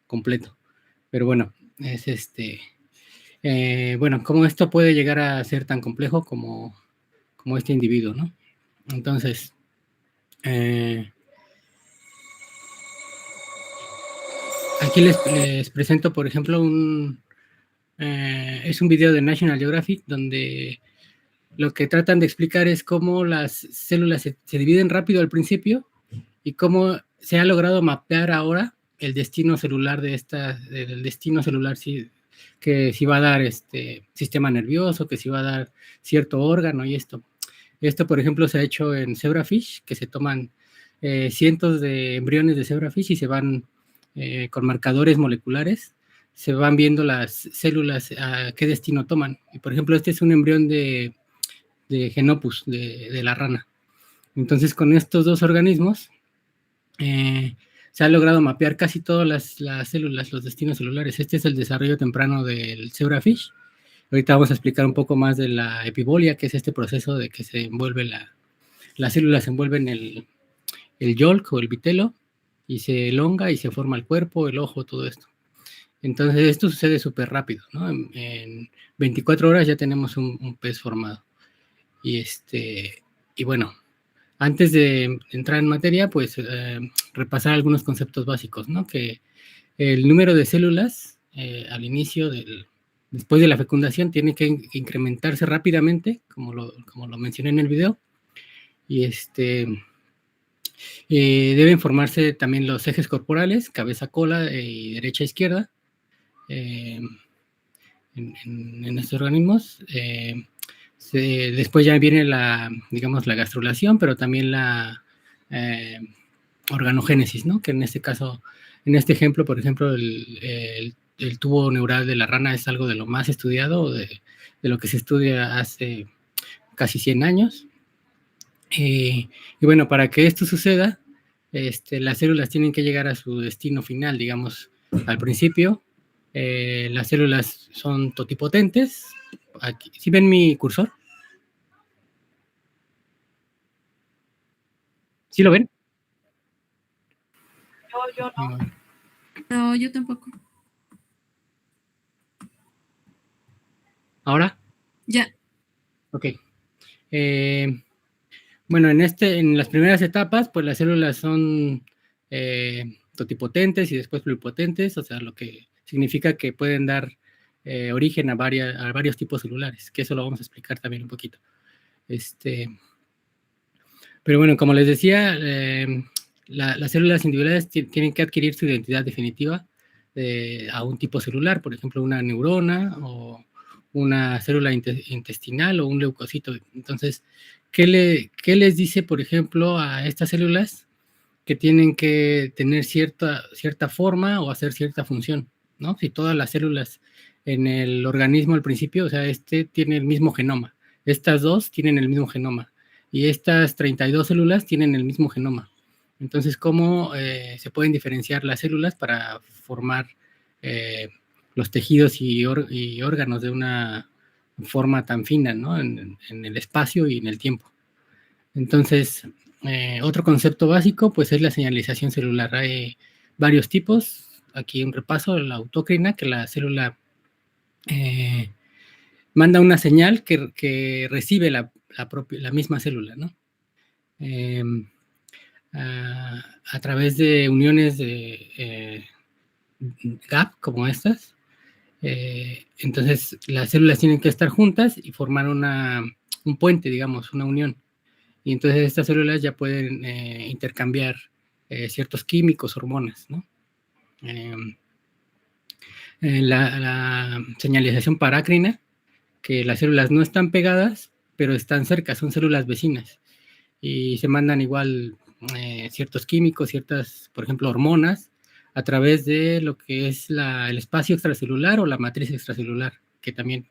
completo. Pero bueno, es bueno, cómo esto puede llegar a ser tan complejo como este individuo, ¿no? Entonces, aquí les presento, por ejemplo, es un video de National Geographic donde lo que tratan de explicar es cómo las células se dividen rápido al principio y cómo se ha logrado mapear ahora el destino celular del destino celular, que si va a dar sistema nervioso, que si va a dar cierto órgano y esto. Esto, por ejemplo, se ha hecho en zebrafish, que se toman cientos de embriones de zebrafish y se van con marcadores moleculares, se van viendo las células a qué destino toman. Y, por ejemplo, este es un embrión de Genopus, de la rana. Entonces, con estos dos organismos, se ha logrado mapear casi todas las células, los destinos celulares. Este es el desarrollo temprano del zebrafish. Ahorita vamos a explicar un poco más de la epibolia, que es este proceso de que se envuelve las células se envuelven el yolk o el vitelo y se elonga y se forma el cuerpo, el ojo, todo esto. Entonces esto sucede súper rápido, ¿no? En 24 horas ya tenemos un pez formado. Y bueno, antes de entrar en materia, pues repasar algunos conceptos básicos, ¿no? Que el número de células al inicio después de la fecundación tiene que incrementarse rápidamente, como lo mencioné en el video, y deben formarse también los ejes corporales, cabeza, cola y derecha, izquierda, en estos organismos. Después ya viene digamos, la gastrulación, pero también la organogénesis, ¿no? Que en este caso, en este ejemplo, por ejemplo, el tubo neural de la rana es algo de lo más estudiado, de lo que se estudia hace casi 100 años. Y bueno, para que esto suceda, las células tienen que llegar a su destino final, digamos, al principio. Las células son totipotentes. Aquí, ¿sí ven mi cursor? ¿Sí lo ven? Yo no. No, yo tampoco. ¿Ahora? Ya. Ok. Bueno, en las primeras etapas, pues las células son totipotentes y después pluripotentes, o sea, lo que significa que pueden dar origen a varios tipos celulares, que eso lo vamos a explicar también un poquito. Pero bueno, como les decía, las células individuales tienen que adquirir su identidad definitiva a un tipo celular, por ejemplo, una neurona o una célula intestinal o un leucocito. Entonces, ¿qué les dice, por ejemplo, a estas células que tienen que tener cierta forma o hacer cierta función, ¿no? Si todas las células en el organismo al principio, o sea, tiene el mismo genoma, estas dos tienen el mismo genoma, y estas 32 células tienen el mismo genoma. Entonces, ¿cómo se pueden diferenciar las células para formar los tejidos y órganos de una forma tan fina, ¿no? En el espacio y en el tiempo. Entonces, otro concepto básico, pues, es la señalización celular. Hay varios tipos. Aquí un repaso, la autócrina, que la célula manda una señal que recibe la misma célula, ¿no? A través de uniones de gap, como estas. Entonces, las células tienen que estar juntas y formar un puente, digamos, una unión. Y entonces estas células ya pueden intercambiar ciertos químicos, hormonas, ¿no? La señalización parácrina, que las células no están pegadas, pero están cerca, son células vecinas. Y se mandan igual ciertos químicos, ciertas, por ejemplo, hormonas, a través de lo que es el espacio extracelular o la matriz extracelular, que también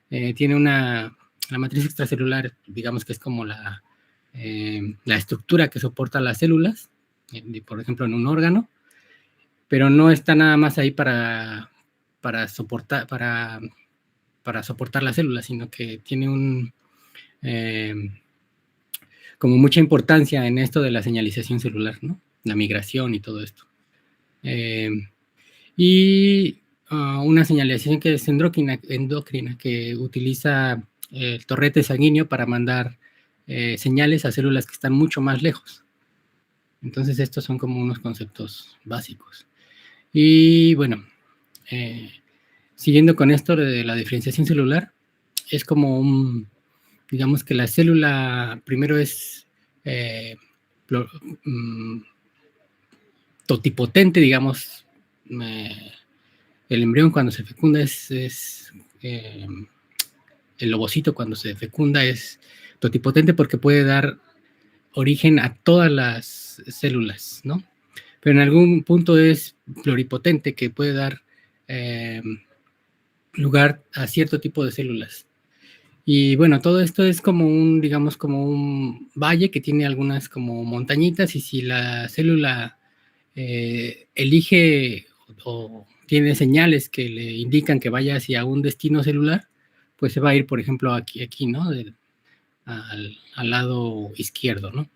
tiene la matriz extracelular, digamos que es como la estructura que soporta las células, por ejemplo, en un órgano, pero no está nada más ahí para soportar las células, sino que tiene como mucha importancia en esto de la señalización celular, ¿no? La migración y todo esto. y una señalización que es endocrina, que utiliza el torrente sanguíneo para mandar señales a células que están mucho más lejos. Entonces estos son como unos conceptos básicos. Y bueno, siguiendo con esto de la diferenciación celular, es como digamos que la célula primero es totipotente, digamos. El embrión cuando se fecunda el ovocito cuando se fecunda es totipotente porque puede dar origen a todas las células, ¿no? Pero en algún punto es pluripotente, que puede dar lugar a cierto tipo de células. Y bueno, todo esto es como digamos, como un valle que tiene algunas como montañitas, y si la célula elige o tiene señales que le indican que vaya hacia un destino celular, pues se va a ir, por ejemplo, aquí, ¿no? Al lado izquierdo, ¿no?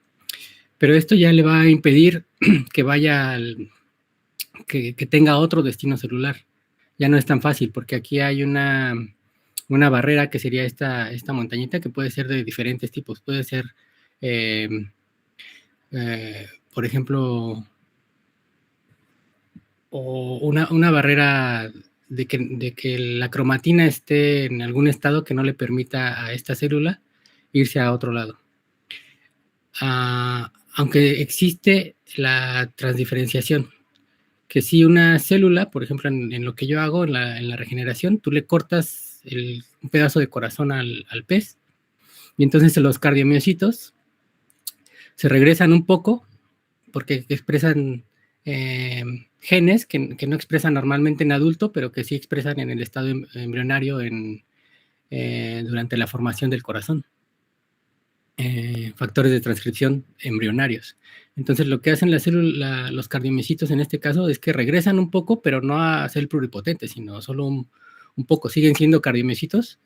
Pero esto ya le va a impedir que vaya que tenga otro destino celular. Ya no es tan fácil, porque aquí hay una barrera que sería esta montañita, que puede ser de diferentes tipos. Puede ser, por ejemplo, o una barrera de que la cromatina esté en algún estado que no le permita a esta célula irse a otro lado. Aunque existe la transdiferenciación, que si una célula, por ejemplo, en lo que yo hago en la regeneración, tú le cortas un pedazo de corazón al pez, y entonces los cardiomiocitos se regresan un poco porque expresan genes que no expresan normalmente en adulto, pero que sí expresan en el estado embrionario durante la formación del corazón. Factores de transcripción embrionarios. Entonces lo que hacen los cardiomiocitos en este caso es que regresan un poco, pero no a ser pluripotentes, sino solo un poco. Siguen siendo cardiomiocitos,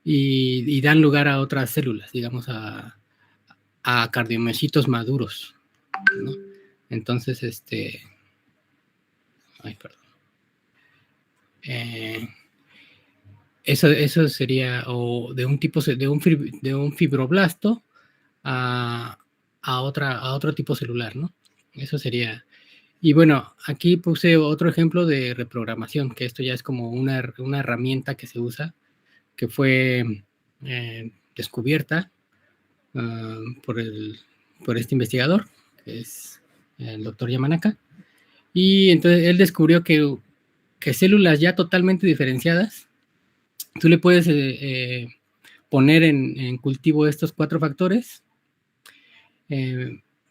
y dan lugar a otras células, digamos a cardiomiocitos maduros, ¿no? Entonces, ay, perdón. Eso sería o de un tipo de un fibroblasto a otro tipo celular, ¿no? Eso sería. Y bueno, aquí puse otro ejemplo de reprogramación, que esto ya es como una herramienta que se usa, que fue descubierta por este investigador, que es el doctor Yamanaka. Y entonces él descubrió que células ya totalmente diferenciadas, tú le puedes poner en cultivo estos 4 factores.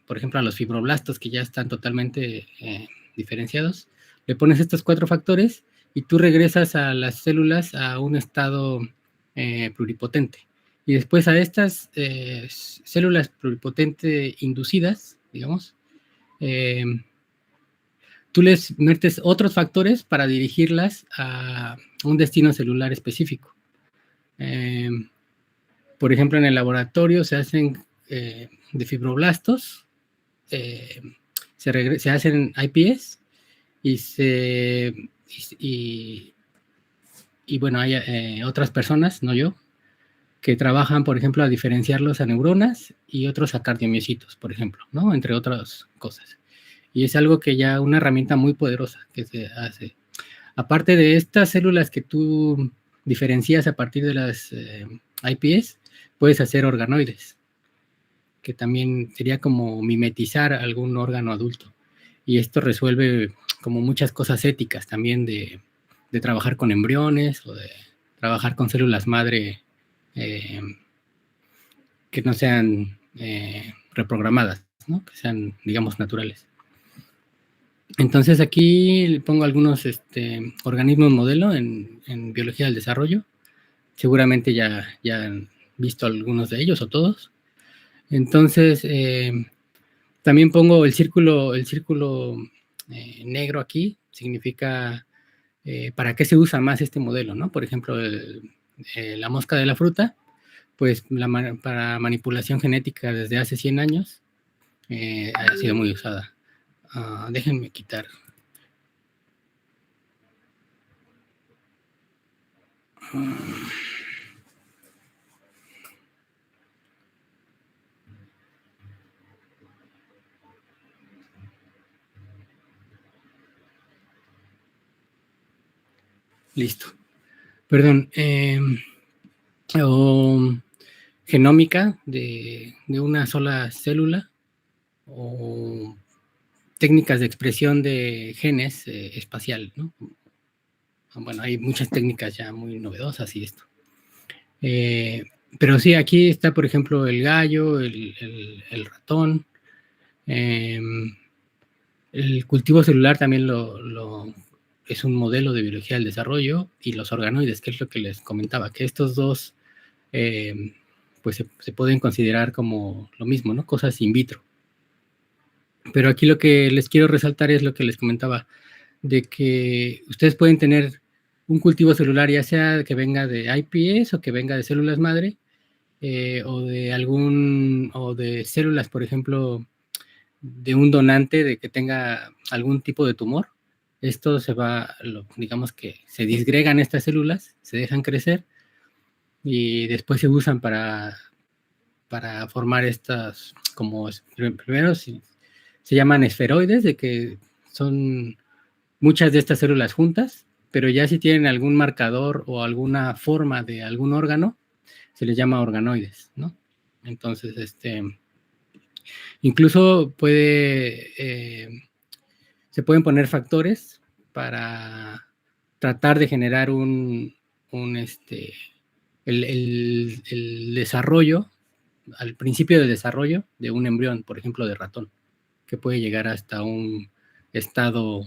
Por ejemplo, a los fibroblastos que ya están totalmente diferenciados, le pones estos 4 factores y tú regresas a las células a un estado pluripotente. Y después a estas células pluripotente inducidas, digamos, tú les metes otros factores para dirigirlas a un destino celular específico. Por ejemplo, en el laboratorio se hacen de fibroblastos, se hacen IPS y bueno, hay otras personas, no yo, que trabajan, por ejemplo, a diferenciarlos a neuronas y otros a cardiomiocitos, por ejemplo, ¿no? Entre otras cosas. Y es algo que ya una herramienta muy poderosa que se hace. Aparte de estas células que tú diferencias a partir de las IPS, puedes hacer organoides, que también sería como mimetizar algún órgano adulto. Y esto resuelve como muchas cosas éticas también de trabajar con embriones o de trabajar con células madre que no sean reprogramadas, ¿no? Que sean, digamos, naturales. Entonces aquí le pongo algunos organismos modelo en biología del desarrollo. Seguramente ya han visto algunos de ellos o todos. Entonces, también pongo el círculo negro aquí, significa para qué se usa más este modelo, ¿no? Por ejemplo, la mosca de la fruta, pues para manipulación genética desde hace 100 años ha sido muy usada. Déjenme quitar Listo. Perdón. O genómica de una sola célula, o técnicas de expresión de genes espacial, ¿no? Bueno, hay muchas técnicas ya muy novedosas y esto. Pero sí, aquí está, por ejemplo, el gallo, el ratón. El cultivo celular también es un modelo de biología del desarrollo, y los organoides, que es lo que les comentaba, que estos dos pues se pueden considerar como lo mismo, ¿no? Cosas in vitro. Pero aquí lo que les quiero resaltar es lo que les comentaba, de que ustedes pueden tener un cultivo celular, ya sea que venga de iPS o que venga de células madre, o de células, por ejemplo, de un donante de que tenga algún tipo de tumor. Esto digamos que se disgregan estas células, se dejan crecer y después se usan para formar estas, como primero se llaman esferoides, de que son muchas de estas células juntas, pero ya si tienen algún marcador o alguna forma de algún órgano, se les llama organoides, ¿no? Entonces, incluso se pueden poner factores para tratar de generar el desarrollo, al principio del desarrollo de un embrión, por ejemplo, de ratón, que puede llegar hasta un estado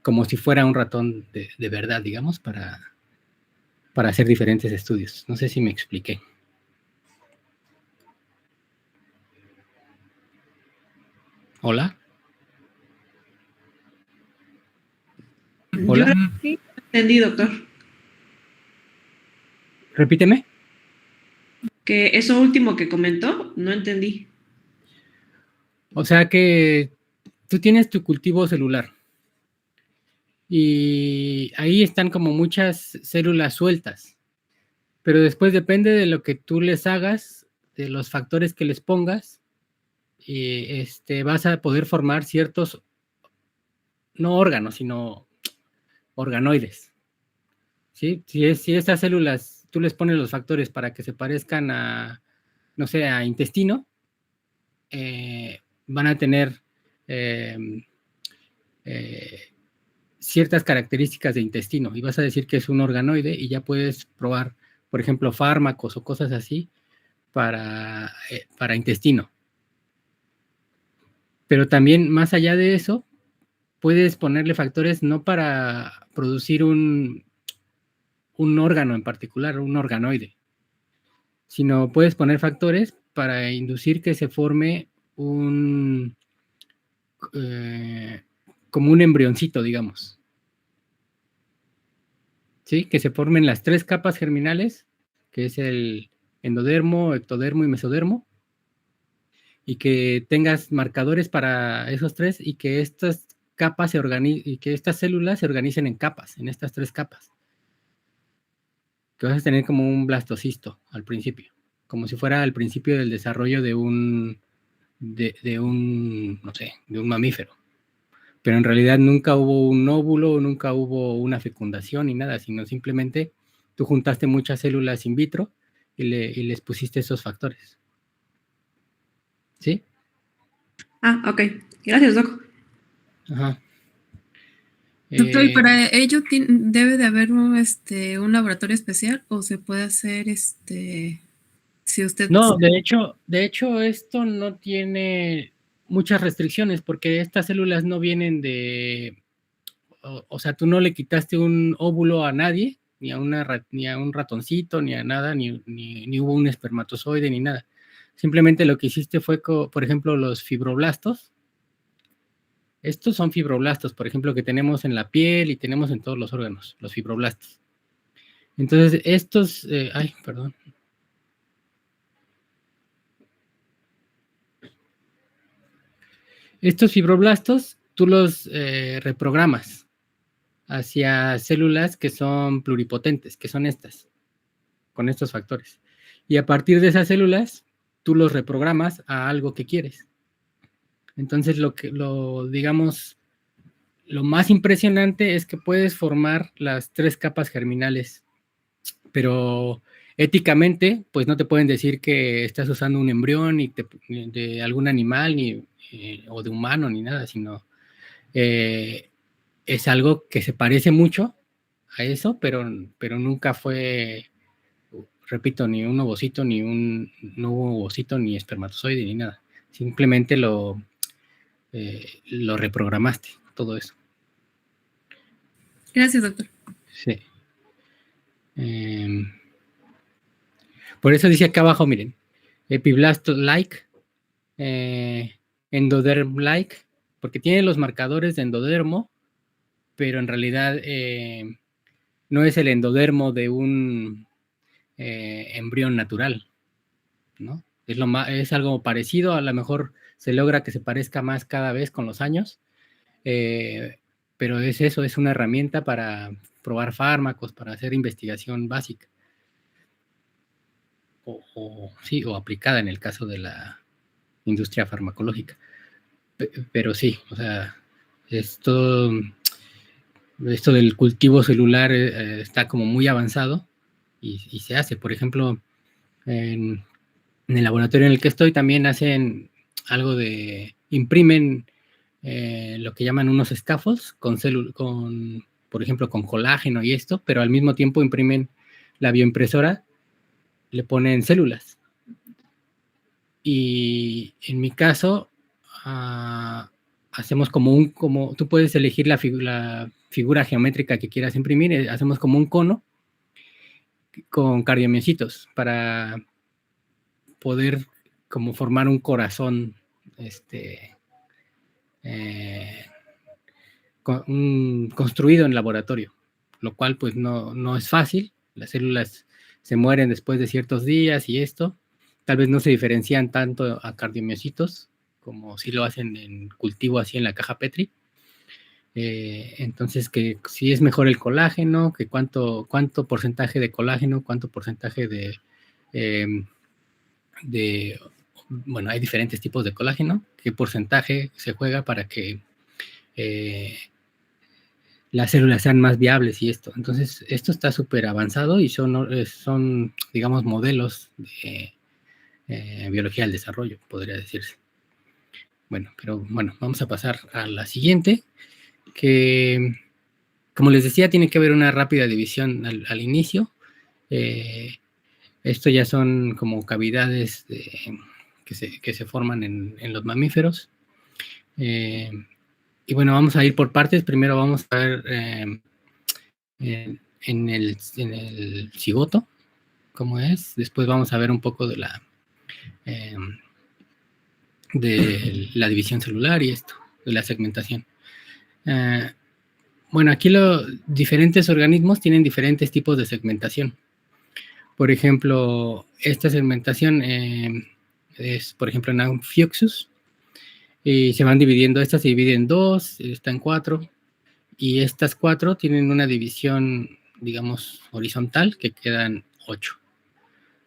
como si fuera un ratón de verdad, digamos, para hacer diferentes estudios. No sé si me expliqué. ¿Hola? ¿Hola? Yo creo que sí, entendí, doctor. Repíteme. Que eso último que comentó, no entendí. O sea que tú tienes tu cultivo celular y ahí están como muchas células sueltas, pero después depende de lo que tú les hagas, de los factores que les pongas, y vas a poder formar ciertos, no órganos, sino organoides. ¿Sí? Si estas células tú les pones los factores para que se parezcan no sé, a intestino, van a tener ciertas características de intestino, y vas a decir que es un organoide, y ya puedes probar, por ejemplo, fármacos o cosas así para intestino. Pero también, más allá de eso, puedes ponerle factores no para producir un órgano en particular, un organoide, sino puedes poner factores para inducir que se forme como un embrioncito, digamos. ¿Sí? Que se formen las 3 capas germinales, que es el endodermo, ectodermo y mesodermo, y que tengas marcadores para esos 3, y que estas capas y que estas células se organicen en capas, en estas 3 capas. Que vas a tener como un blastocisto al principio, como si fuera al principio del desarrollo de un mamífero. Pero en realidad nunca hubo un óvulo, nunca hubo una fecundación ni nada, sino simplemente tú juntaste muchas células in vitro y les pusiste esos factores. ¿Sí? Ok. Gracias, doc. Ajá. Doctor, ¿y para ello debe de haber un laboratorio especial, o se puede hacer si usted... No, de hecho esto no tiene muchas restricciones, porque estas células no vienen o sea, tú no le quitaste un óvulo a nadie, ni a un ratoncito, ni a nada, ni hubo un espermatozoide, ni nada. Simplemente lo que hiciste fue, por ejemplo, los fibroblastos. Estos son fibroblastos, por ejemplo, que tenemos en la piel y tenemos en todos los órganos, los fibroblastos. Entonces, estos, perdón. Estos fibroblastos, tú los reprogramas hacia células que son pluripotentes, que son estas, con estos factores. Y a partir de esas células, tú los reprogramas a algo que quieres. Entonces, digamos, lo más impresionante es que puedes formar las 3 capas germinales, pero éticamente, pues no te pueden decir que estás usando un embrión de algún animal, o de humano, ni nada, sino es algo que se parece mucho a eso, pero nunca fue, repito, ni un ovocito, no hubo ovocito, ni espermatozoide, ni nada. Simplemente lo reprogramaste, todo eso. Gracias, doctor. Sí. Por eso dice acá abajo, miren, epiblast-like, endoderm-like, porque tiene los marcadores de endodermo, pero en realidad no es el endodermo de un embrión natural, ¿no? Es algo parecido, a lo mejor se logra que se parezca más cada vez con los años, pero es eso, es una herramienta para probar fármacos, para hacer investigación básica. O aplicada en el caso de la industria farmacológica. Pero sí, o sea, esto del cultivo celular está como muy avanzado y se hace. Por ejemplo, en el laboratorio en el que estoy también hacen algo imprimen lo que llaman unos scaffolds por ejemplo, con colágeno y esto, pero al mismo tiempo imprimen la bioimpresora, le ponen células. Y en mi caso, hacemos como tú puedes elegir la figura geométrica que quieras imprimir, hacemos como un cono con cardiomiocitos para poder como formar un corazón construido en laboratorio, lo cual pues no es fácil. Las células se mueren después de ciertos días y esto, tal vez no se diferencian tanto a cardiomiocitos como si lo hacen en cultivo así en la caja Petri. Entonces, que si es mejor el colágeno, que cuánto porcentaje de colágeno, cuánto porcentaje bueno, hay diferentes tipos de colágeno, qué porcentaje se juega para que las células sean más viables y esto. Entonces, esto está súper avanzado y son, digamos, modelos de biología del desarrollo, podría decirse. Bueno, vamos a pasar a la siguiente, que, como les decía, tiene que haber una rápida división al inicio. Esto ya son como cavidades que se forman en los mamíferos. Y bueno, vamos a ir por partes. Primero vamos a ver en el cigoto, cómo es. Después vamos a ver un poco de la división celular y esto, de la segmentación. Bueno, aquí los diferentes organismos tienen diferentes tipos de segmentación. Por ejemplo, esta segmentación es, por ejemplo, en Amphioxus, y se van dividiendo, esta se divide en 2, esta en 4, y estas 4 tienen una división, digamos, horizontal, que quedan 8.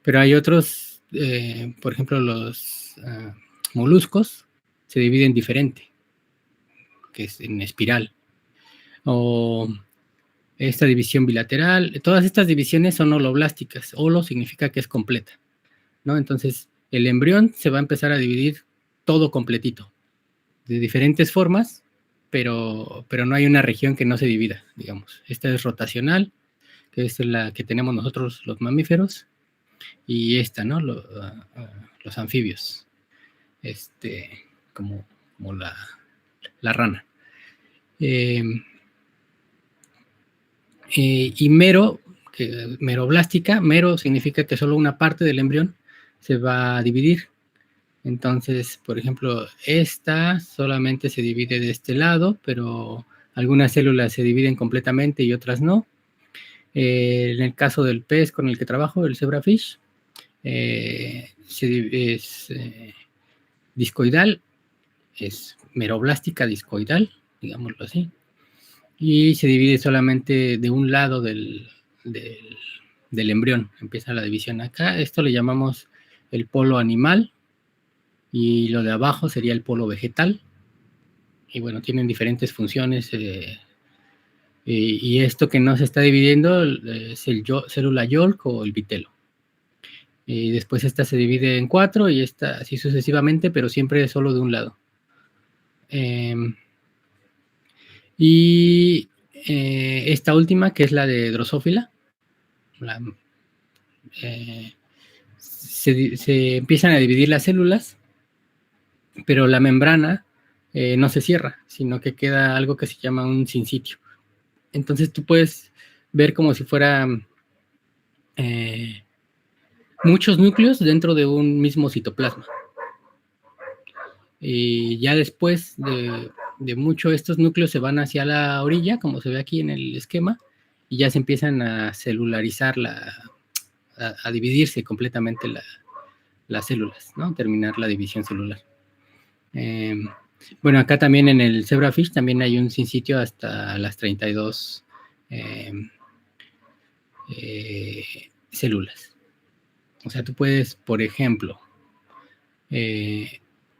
Pero hay otros, por ejemplo, los moluscos se dividen diferente, que es en espiral. O esta división bilateral, todas estas divisiones son holoblásticas. Holo significa que es completa, ¿no? Entonces, el embrión se va a empezar a dividir todo completito, de diferentes formas, pero no hay una región que no se divida, digamos. Esta es rotacional, que es la que tenemos nosotros los mamíferos, y esta, ¿no? Los anfibios, como la rana. Y meroblástica, mero significa que solo una parte del embrión se va a dividir. Entonces, por ejemplo, esta solamente se divide de este lado, pero algunas células se dividen completamente y otras no. En el caso del pez con el que trabajo, el zebrafish, es discoidal, es meroblástica discoidal, digámoslo así. y se divide solamente de un lado del embrión. Empieza la división acá. Esto le llamamos el polo animal y lo de abajo sería el polo vegetal. Y bueno, tienen diferentes funciones. Y esto que no se está dividiendo es el célula Yolk o el vitelo. Y después esta se divide en 4 y esta así sucesivamente, pero siempre solo de un lado. Y esta última, que es la de Drosophila, se empiezan a dividir las células, pero la membrana no se cierra, sino que queda algo que se llama un sinsitio. Entonces tú puedes ver como si fuera muchos núcleos dentro de un mismo citoplasma. Y ya después de mucho, estos núcleos se van hacia la orilla, como se ve aquí en el esquema, y ya se empiezan a celularizar, a dividirse completamente las células, ¿no? Terminar la división celular. Bueno, acá también en el zebrafish también hay un sinsitio hasta las 32 células. O sea, tú puedes, por ejemplo,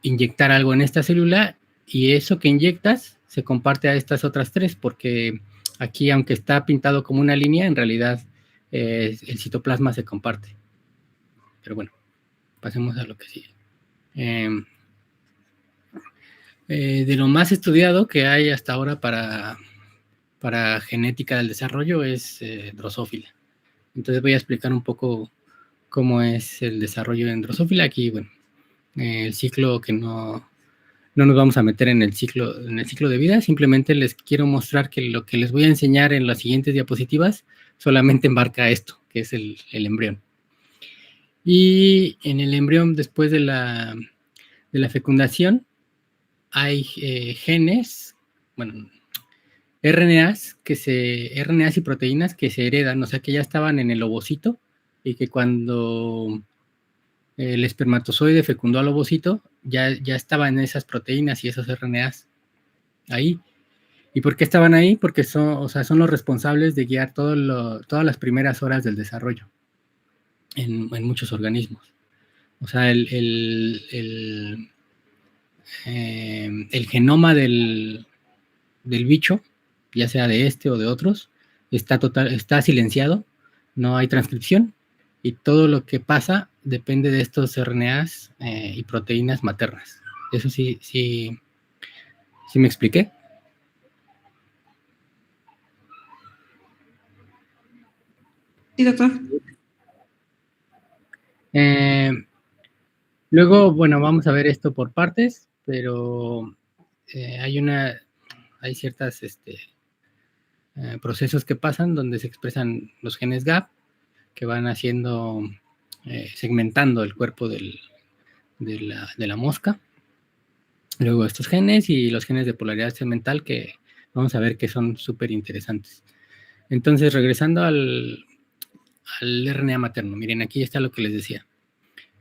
inyectar algo en esta célula y eso que inyectas se comparte a estas otras 3, porque aquí, aunque está pintado como una línea, en realidad el citoplasma se comparte. Pero bueno, pasemos a lo que sigue. De lo más estudiado que hay hasta ahora para genética del desarrollo es Drosophila. Entonces voy a explicar un poco cómo es el desarrollo en Drosophila. Aquí, bueno, el ciclo que no nos vamos a meter en el ciclo de vida, simplemente les quiero mostrar que lo que les voy a enseñar en las siguientes diapositivas solamente embarca esto, que es el embrión. Y en el embrión, después de la fecundación, hay genes, bueno, RNAs y proteínas que se heredan, o sea que ya estaban en el ovocito y que cuando el espermatozoide fecundó al ovocito, ya estaban esas proteínas y esos RNAs ahí. ¿Y por qué estaban ahí? Porque son los responsables de guiar todas las primeras horas del desarrollo en muchos organismos. O sea, el genoma del bicho, ya sea de este o de otros, está silenciado, no hay transcripción, y todo lo que pasa depende de estos RNAs y proteínas maternas. Eso sí me expliqué. Sí, doctor. Luego, bueno, vamos a ver esto por partes, pero hay ciertas procesos que pasan donde se expresan los genes GAP que van haciendo, segmentando el cuerpo de la mosca. Luego estos genes y los genes de polaridad segmental que vamos a ver que son súper interesantes. Entonces, regresando al RNA materno, miren, aquí está lo que les decía.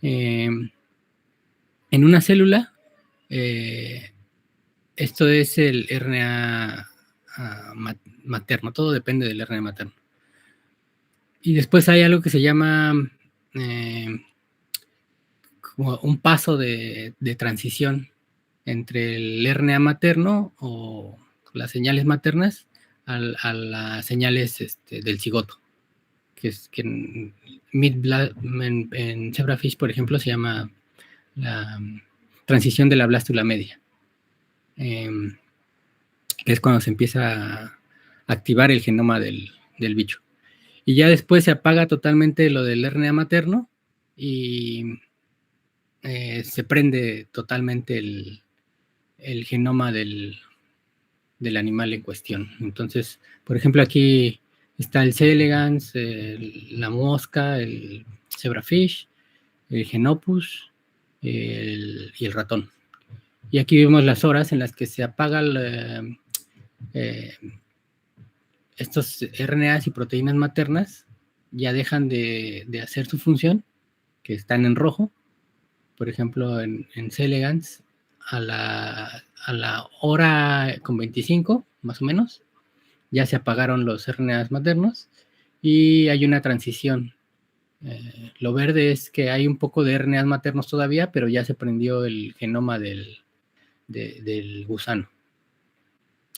En una célula, esto es el RNA materno, todo depende del RNA materno. Y después hay algo que se llama como un paso de transición entre el RNA materno o las señales maternas a las señales del cigoto, que en zebrafish, por ejemplo, se llama la transición de la blástula media, que es cuando se empieza a activar el genoma del bicho. Y ya después se apaga totalmente lo del RNA materno y se prende totalmente el genoma del animal en cuestión. Entonces, por ejemplo, aquí está el C. elegans, la mosca, el zebrafish, el genopus y el ratón. Y aquí vemos las horas en las que se apaga estos RNAs y proteínas maternas, ya dejan de hacer su función, que están en rojo. Por ejemplo, en C. elegans, a la hora con 25, más o menos, ya se apagaron los RNAs maternos y hay una transición. Lo verde es que hay un poco de RNAs maternos todavía, pero ya se prendió el genoma del gusano.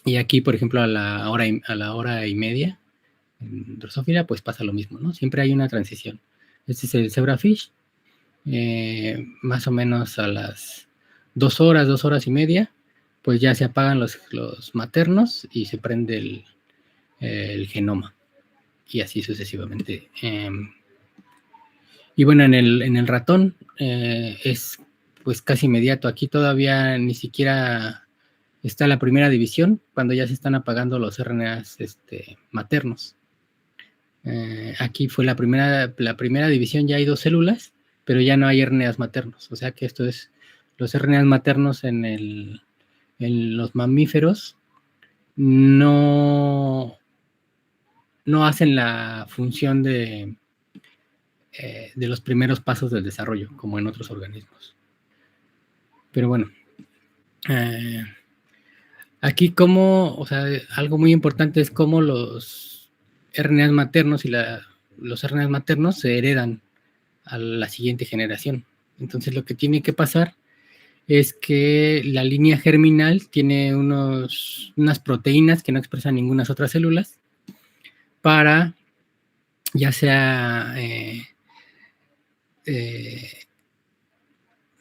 Y aquí, por ejemplo, a la hora y media, en Drosophila, pues pasa lo mismo, ¿no? Siempre hay una transición. Este es el zebrafish. Más o menos a las 2 horas y media, pues ya se apagan los maternos y se prende el genoma. Y así sucesivamente. Y bueno, en el ratón es pues casi inmediato. Aquí todavía ni siquiera está la primera división, cuando ya se están apagando los RNAs maternos. Aquí fue la primera división, ya hay 2 células, pero ya no hay RNAs maternos. O sea que esto es los RNAs maternos en los mamíferos no hacen la función de los primeros pasos del desarrollo, como en otros organismos. Pero bueno, aquí algo muy importante es cómo los RNAs maternos y los RNAs maternos se heredan a la siguiente generación. Entonces lo que tiene que pasar es que la línea germinal tiene unas proteínas que no expresan ninguna otras células para, ya sea,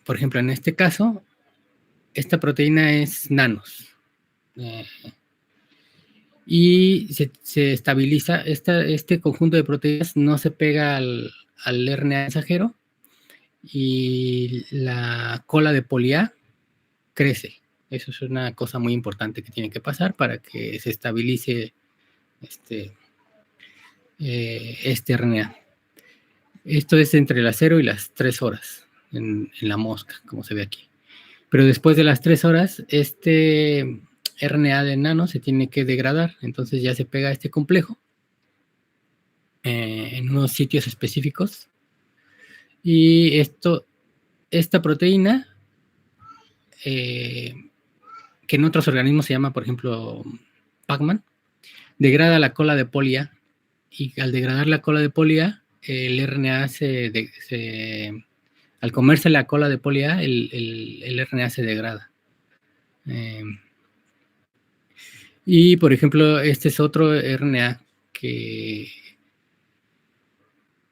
por ejemplo, en este caso, esta proteína es nanos. Y se estabiliza, este conjunto de proteínas no se pega al RNA mensajero y la cola de poli A crece. Eso es una cosa muy importante que tiene que pasar para que se estabilice este RNA. Esto es entre las 0 y las 3 horas en la mosca, como se ve aquí. Pero después de las 3 horas, este RNA de nano se tiene que degradar, entonces ya se pega a este complejo en unos sitios específicos. Y esta proteína, que en otros organismos se llama, por ejemplo, Pacman, degrada la cola de poli A, y al degradar la cola de poli A, el RNA al comerse la cola de poli A, el RNA se degrada. Y, por ejemplo, este es otro RNA que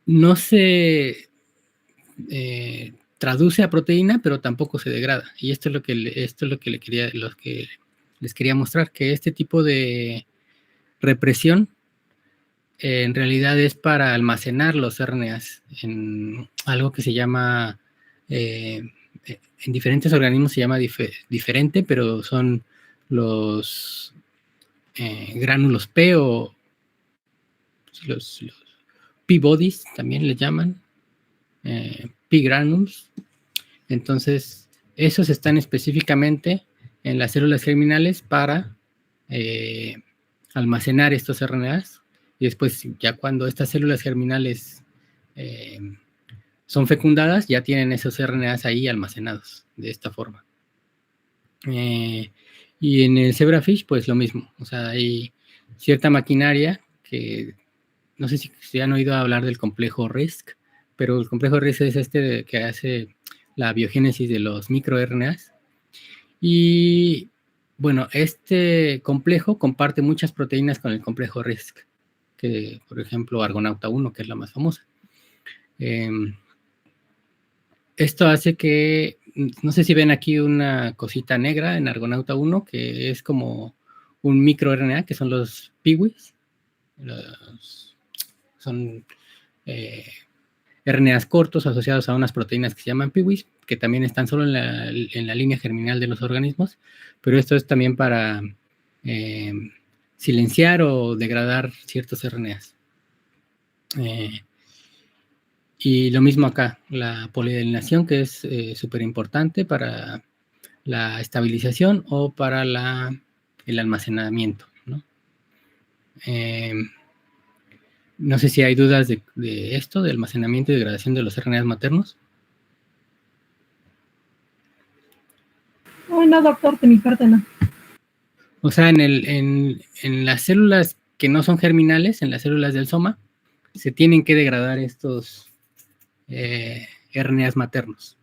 no se traduce a proteína, pero tampoco se degrada. Y esto es lo que les quería mostrar, que este tipo de represión en realidad es para almacenar los RNAs en algo que se llama, en diferentes organismos se llama diferente, pero son los gránulos P o los P-bodies también le llaman, P-granules. Entonces, esos están específicamente en las células germinales para almacenar estos RNAs. Y después, ya cuando estas células germinales son fecundadas, ya tienen esos RNAs ahí almacenados de esta forma. Y en el zebrafish, pues lo mismo. O sea, hay cierta maquinaria que, no sé si han oído hablar del complejo RISC, pero el complejo RISC es que hace la biogénesis de los microRNAs. Y bueno, este complejo comparte muchas proteínas con el complejo RISC, que por ejemplo Argonauta 1, que es la más famosa. Esto hace que, no sé si ven aquí una cosita negra en Argonauta 1, que es como un microRNA, que son los piwis. Son RNAs cortos asociados a unas proteínas que se llaman piwis, que también están solo en la línea germinal de los organismos, pero esto es también para silenciar o degradar ciertos RNAs. Y lo mismo acá, la poliadenación, que es súper importante para la estabilización o para el almacenamiento, ¿no? No sé si hay dudas de esto, de almacenamiento y degradación de los RNAs maternos. No, doctor, de mi parte no. O sea, en las células que no son germinales, en las células del soma, se tienen que degradar estos RNAs maternos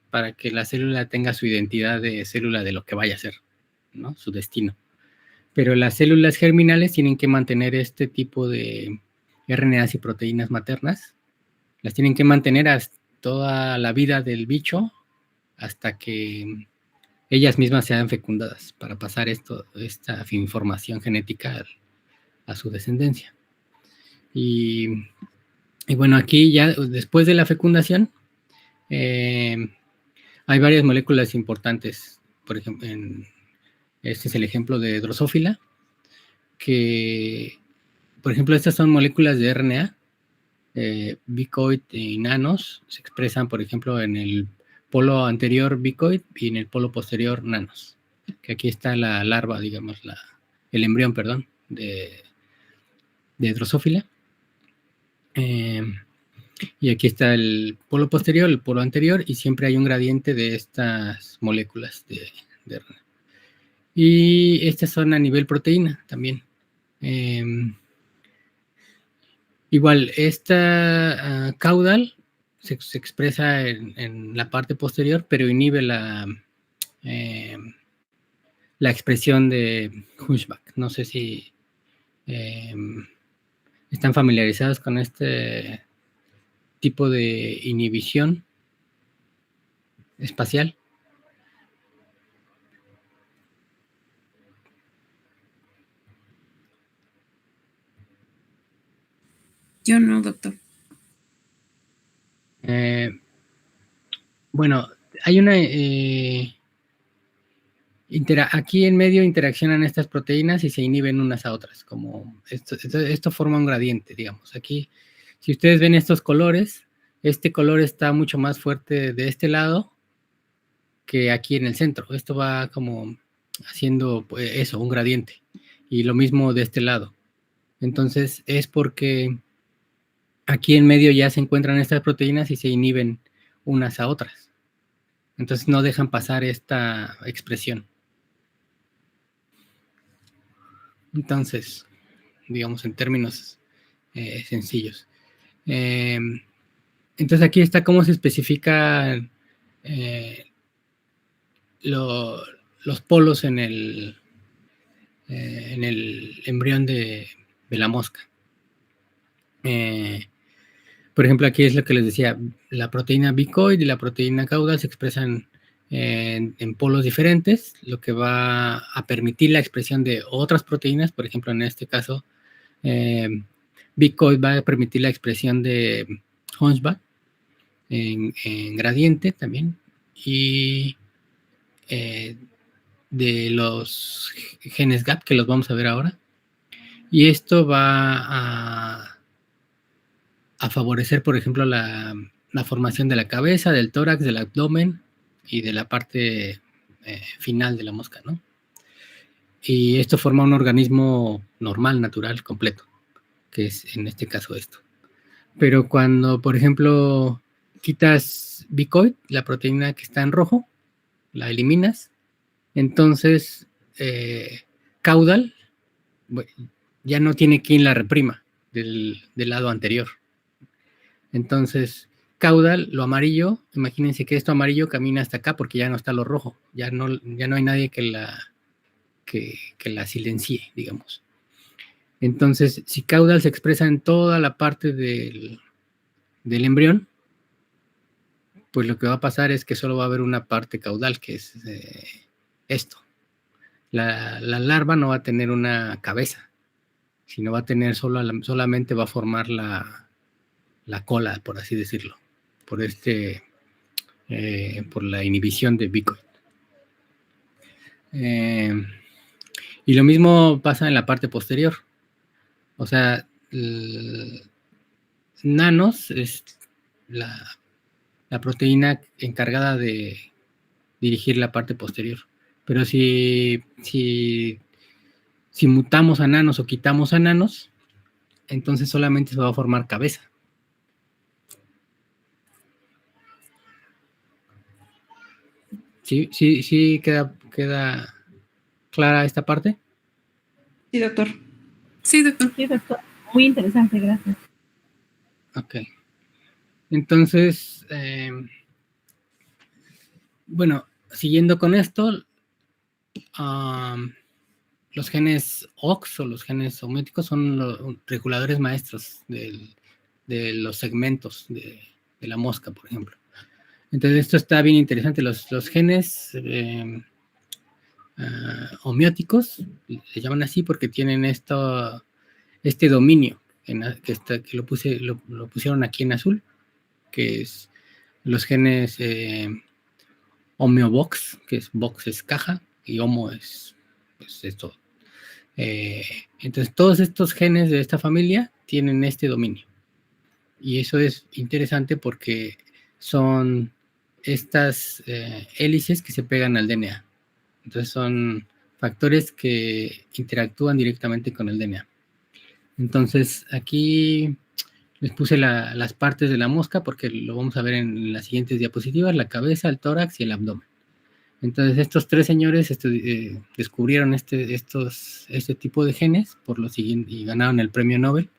para que la célula tenga su identidad de célula de lo que vaya a ser, ¿no? Su destino. Pero las células germinales tienen que mantener este tipo de RNAs y proteínas maternas. Las tienen que mantener hasta toda la vida del bicho hasta que ellas mismas sean fecundadas para pasar esta información genética a su descendencia. Y bueno, aquí ya después de la fecundación hay varias moléculas importantes. Por ejemplo, este es el ejemplo de Drosophila, que, por ejemplo, estas son moléculas de RNA, bicoid y nanos, se expresan, por ejemplo, en el polo anterior bicoid y en el polo posterior nanos. Que aquí está la larva, digamos, el embrión, perdón, de Drosophila. Y aquí está el polo posterior, el polo anterior, y siempre hay un gradiente de estas moléculas de RNA. Y estas son a nivel proteína también. Igual, esta caudal se expresa en la parte posterior, pero inhibe la expresión de Hunchback. No sé si están familiarizados con este tipo de inhibición espacial. Yo no, doctor. Bueno, hay una... aquí en medio interaccionan estas proteínas y se inhiben unas a otras, como esto forma un gradiente, digamos. Aquí, si ustedes ven estos colores, este color está mucho más fuerte de este lado que aquí en el centro. Esto va como haciendo pues, eso, un gradiente. Y lo mismo de este lado. Entonces es porque aquí en medio ya se encuentran estas proteínas y se inhiben unas a otras. Entonces no dejan pasar esta expresión. Entonces, digamos en términos sencillos. Entonces aquí está cómo se especifican los polos en el embrión de la mosca. Por ejemplo, aquí es lo que les decía, la proteína bicoid y la proteína caudal se expresan en polos diferentes, lo que va a permitir la expresión de otras proteínas. Por ejemplo, en este caso, bicoid va a permitir la expresión de Hunchback en gradiente también, y de los genes GAP, que los vamos a ver ahora. Y esto va a favorecer, por ejemplo, la formación de la cabeza, del tórax, del abdomen y de la parte final de la mosca, ¿no? Y esto forma un organismo normal, natural, completo, que es en este caso esto. Pero cuando, por ejemplo, quitas bicoid, la proteína que está en rojo, la eliminas, entonces caudal ya no tiene quien la reprima del lado anterior. Entonces, caudal, lo amarillo, imagínense que esto amarillo camina hasta acá porque ya no está lo rojo, ya no hay nadie que la silencie, digamos. Entonces, si caudal se expresa en toda la parte del embrión, pues lo que va a pasar es que solo va a haber una parte caudal, que es esto. La larva no va a tener una cabeza, sino va a tener solamente va a formar la cola, por así decirlo, por la inhibición de bicoid. Y lo mismo pasa en la parte posterior. O sea, nanos es la proteína encargada de dirigir la parte posterior. Pero si mutamos a nanos o quitamos a nanos, entonces solamente se va a formar cabeza. ¿Sí queda clara esta parte? Sí, doctor. Sí, doctor. Sí, doctor. Muy interesante, gracias. Ok. Entonces, bueno, siguiendo con esto, los genes OX o los genes homeóticos son los reguladores maestros de los segmentos de la mosca, por ejemplo. Entonces, esto está bien interesante. Los genes homeóticos se llaman así porque tienen este dominio que lo pusieron aquí en azul, que es los genes homeobox, que es box es caja y homo es pues esto. Entonces todos estos genes de esta familia tienen este dominio y eso es interesante porque son estas hélices que se pegan al DNA. Entonces son factores que interactúan directamente con el DNA. Entonces aquí les puse las partes de la mosca porque lo vamos a ver en las siguientes diapositivas: la cabeza, el tórax y el abdomen. Entonces estos tres señores descubrieron este tipo de genes y ganaron el premio Nobel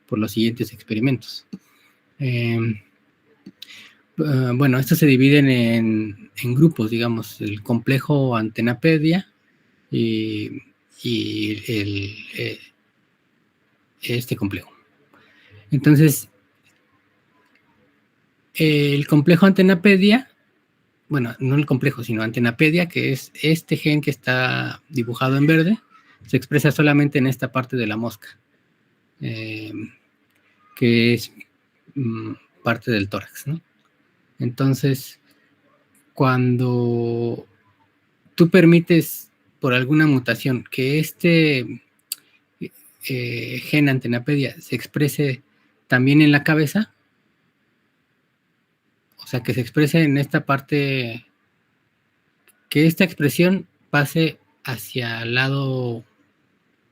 por los siguientes experimentos. Bueno, estos se dividen en grupos, digamos, el complejo Antenapedia y este complejo. Entonces, el complejo Antenapedia, bueno, no el complejo, sino Antenapedia, que es este gen que está dibujado en verde, se expresa solamente en esta parte de la mosca, que es parte del tórax, ¿no? Entonces, cuando tú permites por alguna mutación que este gen Antenapedia se exprese también en la cabeza, o sea, que se exprese en esta parte, que esta expresión pase hacia el lado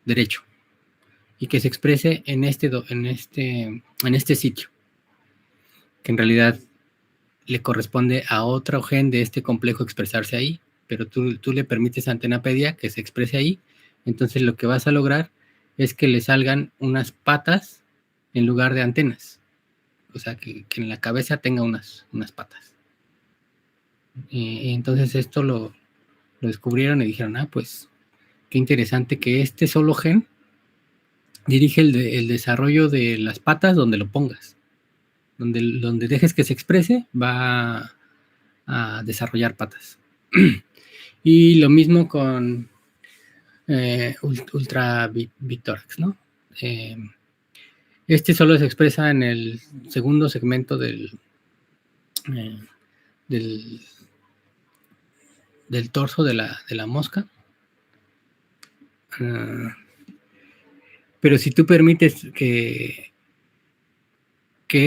derecho y que se exprese en este sitio, que en realidad le corresponde a otro gen de este complejo expresarse ahí, pero tú le permites a Antenapedia que se exprese ahí. Entonces lo que vas a lograr es que le salgan unas patas en lugar de antenas, o sea, que en la cabeza tenga unas patas. Entonces esto lo descubrieron y dijeron, pues qué interesante que este solo gen dirige el desarrollo de las patas donde lo pongas. Donde dejes que se exprese, va a desarrollar patas. Y lo mismo con Ultra Victorax, ¿no? Este solo se expresa en el segundo segmento del torso de la mosca. Pero si tú permites que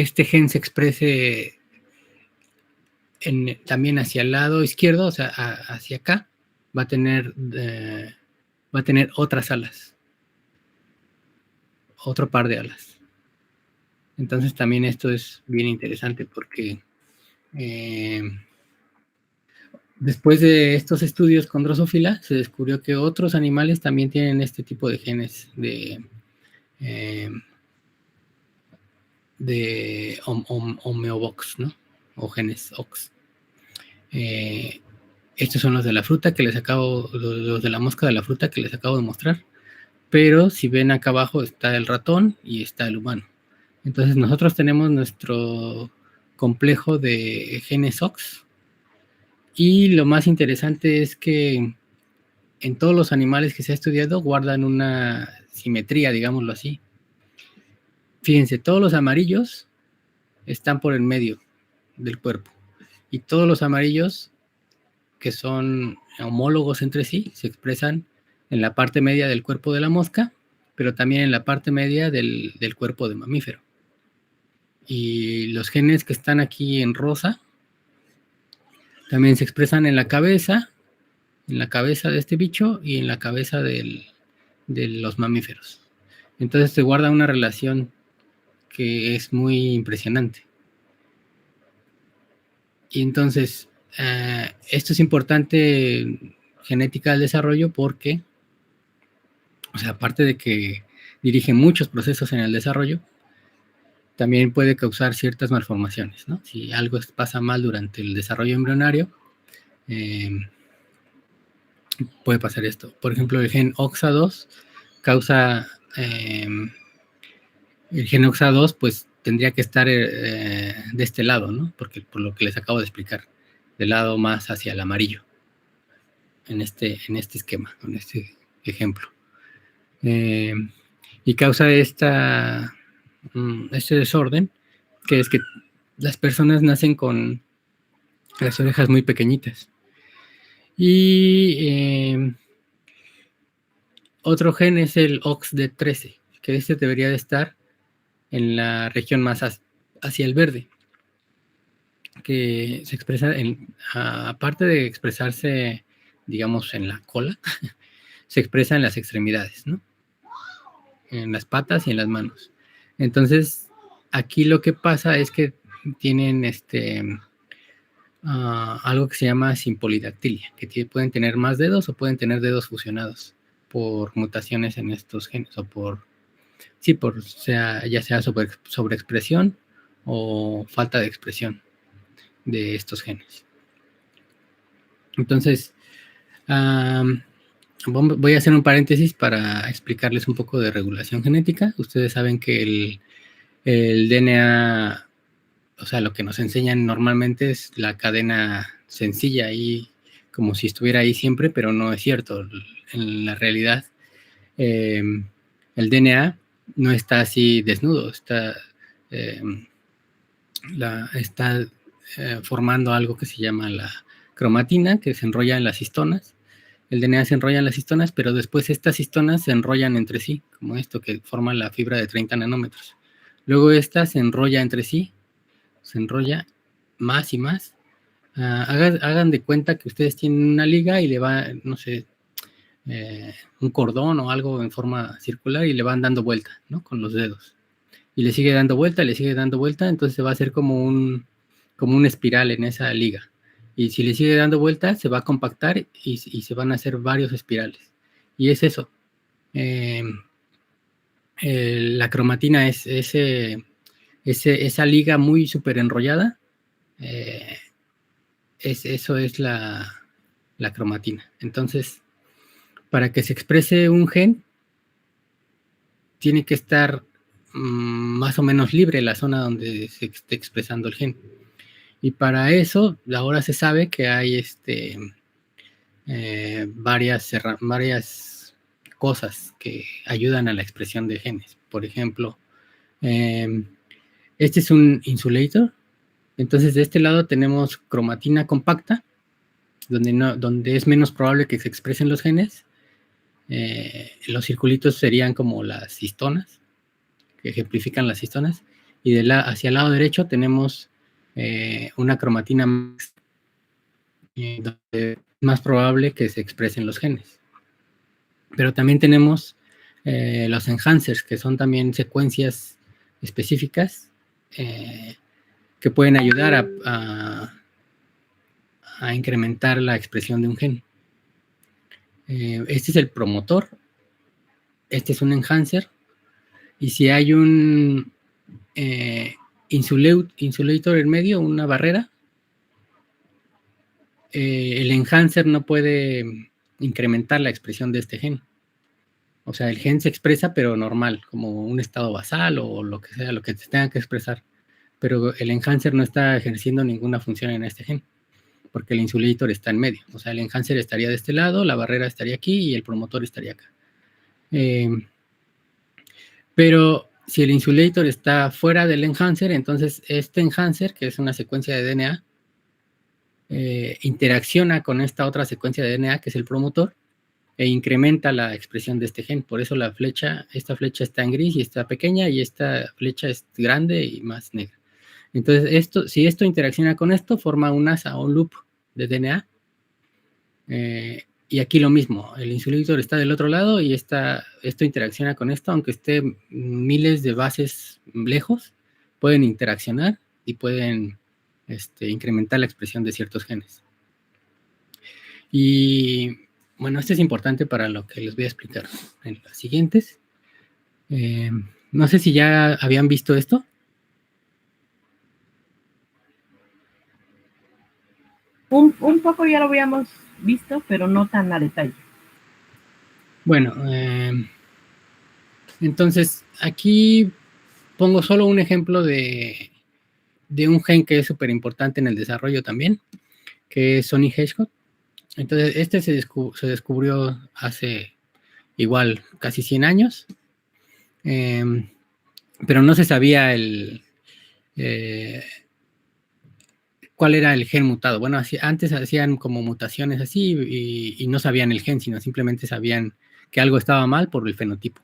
este gen se exprese también hacia el lado izquierdo, o sea, hacia acá, va a tener otras alas, otro par de alas. Entonces también esto es bien interesante porque después de estos estudios con Drosophila se descubrió que otros animales también tienen este tipo de genes de homeobox, ¿no? O genes OX. Estos son los de la fruta que les acabo, los de la mosca de la fruta que les acabo de mostrar. Pero si ven acá abajo está el ratón y está el humano. Entonces nosotros tenemos nuestro complejo de genes OX. Y lo más interesante es que en todos los animales que se ha estudiado guardan una simetría, digámoslo así. Fíjense, todos los amarillos están por el medio del cuerpo. Y todos los amarillos que son homólogos entre sí se expresan en la parte media del cuerpo de la mosca, pero también en la parte media del cuerpo de mamífero. Y los genes que están aquí en rosa también se expresan en la cabeza de este bicho y en la cabeza de los mamíferos. Entonces se guarda una relación que es muy impresionante. Y entonces esto es importante genética del desarrollo porque O sea, aparte de que dirige muchos procesos en el desarrollo, también puede causar ciertas malformaciones, ¿no? Si algo pasa mal durante el desarrollo embrionario, puede pasar esto. Por ejemplo, el gen OXA2 causa... el gen OXA2 pues tendría que estar de este lado, ¿no? Porque por lo que les acabo de explicar, del lado más hacia el amarillo, en este esquema, en este ejemplo. Y causa este desorden, que es que las personas nacen con las orejas muy pequeñitas. Y otro gen es el OXD13, que este debería de estar en la región más hacia el verde, que se expresa, aparte de expresarse, digamos, en la cola, se expresa en las extremidades, ¿no? En las patas y en las manos. Entonces, aquí lo que pasa es que tienen algo que se llama simpolidactilia, que pueden tener más dedos o pueden tener dedos fusionados por mutaciones en estos genes o ya sea sobreexpresión o falta de expresión de estos genes. Entonces, voy a hacer un paréntesis para explicarles un poco de regulación genética. Ustedes saben que el DNA, o sea, lo que nos enseñan normalmente es la cadena sencilla ahí, como si estuviera ahí siempre, pero no es cierto. En la realidad, el DNA no está así desnudo, está formando algo que se llama la cromatina, que se enrolla en las histonas. El DNA se enrolla en las histonas, pero después estas histonas se enrollan entre sí, como esto que forma la fibra de 30 nanómetros. Luego esta se enrolla entre sí, se enrolla más y más. Hagan de cuenta que ustedes tienen una liga y le va, no sé, un cordón o algo en forma circular y le van dando vuelta, ¿no? Con los dedos. Y le sigue dando vuelta, entonces se va a hacer como una espiral en esa liga. Y si le sigue dando vuelta, se va a compactar y se van a hacer varios espirales. Y es eso. La cromatina es esa liga muy súper enrollada. Eso es la cromatina. Entonces, para que se exprese un gen, tiene que estar más o menos libre la zona donde se esté expresando el gen. Y para eso, ahora se sabe que hay varias cosas que ayudan a la expresión de genes. Por ejemplo, este es un insulator. Entonces, de este lado tenemos cromatina compacta, donde es menos probable que se expresen los genes. Los circulitos serían como las histonas, que ejemplifican las histonas. Y hacia el lado derecho tenemos una cromatina donde es más probable que se expresen los genes. Pero también tenemos los enhancers, que son también secuencias específicas que pueden ayudar a incrementar la expresión de un gen. Este es el promotor, este es un enhancer, y si hay un insulator en medio, una barrera, el enhancer no puede incrementar la expresión de este gen. O sea, el gen se expresa, pero normal, como un estado basal o lo que sea, lo que se tenga que expresar. Pero el enhancer no está ejerciendo ninguna función en este gen, porque el insulator está en medio. O sea, el enhancer estaría de este lado, la barrera estaría aquí y el promotor estaría acá. Pero si el insulator está fuera del enhancer, entonces este enhancer, que es una secuencia de DNA, interacciona con esta otra secuencia de DNA, que es el promotor, e incrementa la expresión de este gen. Por eso esta flecha está en gris y está pequeña, y esta flecha es grande y más negra. Entonces, si esto interacciona con esto, forma un asa o un loop de DNA. Y aquí lo mismo, el insulator está del otro lado y esto interacciona con esto, aunque esté miles de bases lejos, pueden interaccionar y pueden incrementar la expresión de ciertos genes. Y bueno, esto es importante para lo que les voy a explicar en las siguientes. No sé si ya habían visto esto. Un poco ya lo habíamos visto, pero no tan a detalle. Bueno, entonces aquí pongo solo un ejemplo de un gen que es súper importante en el desarrollo también, que es Sony Hedgehog. Entonces, este se descubrió hace igual casi 100 años, pero no se sabía cuál era el gen mutado. Bueno, antes hacían como mutaciones así y no sabían el gen, sino simplemente sabían que algo estaba mal por el fenotipo.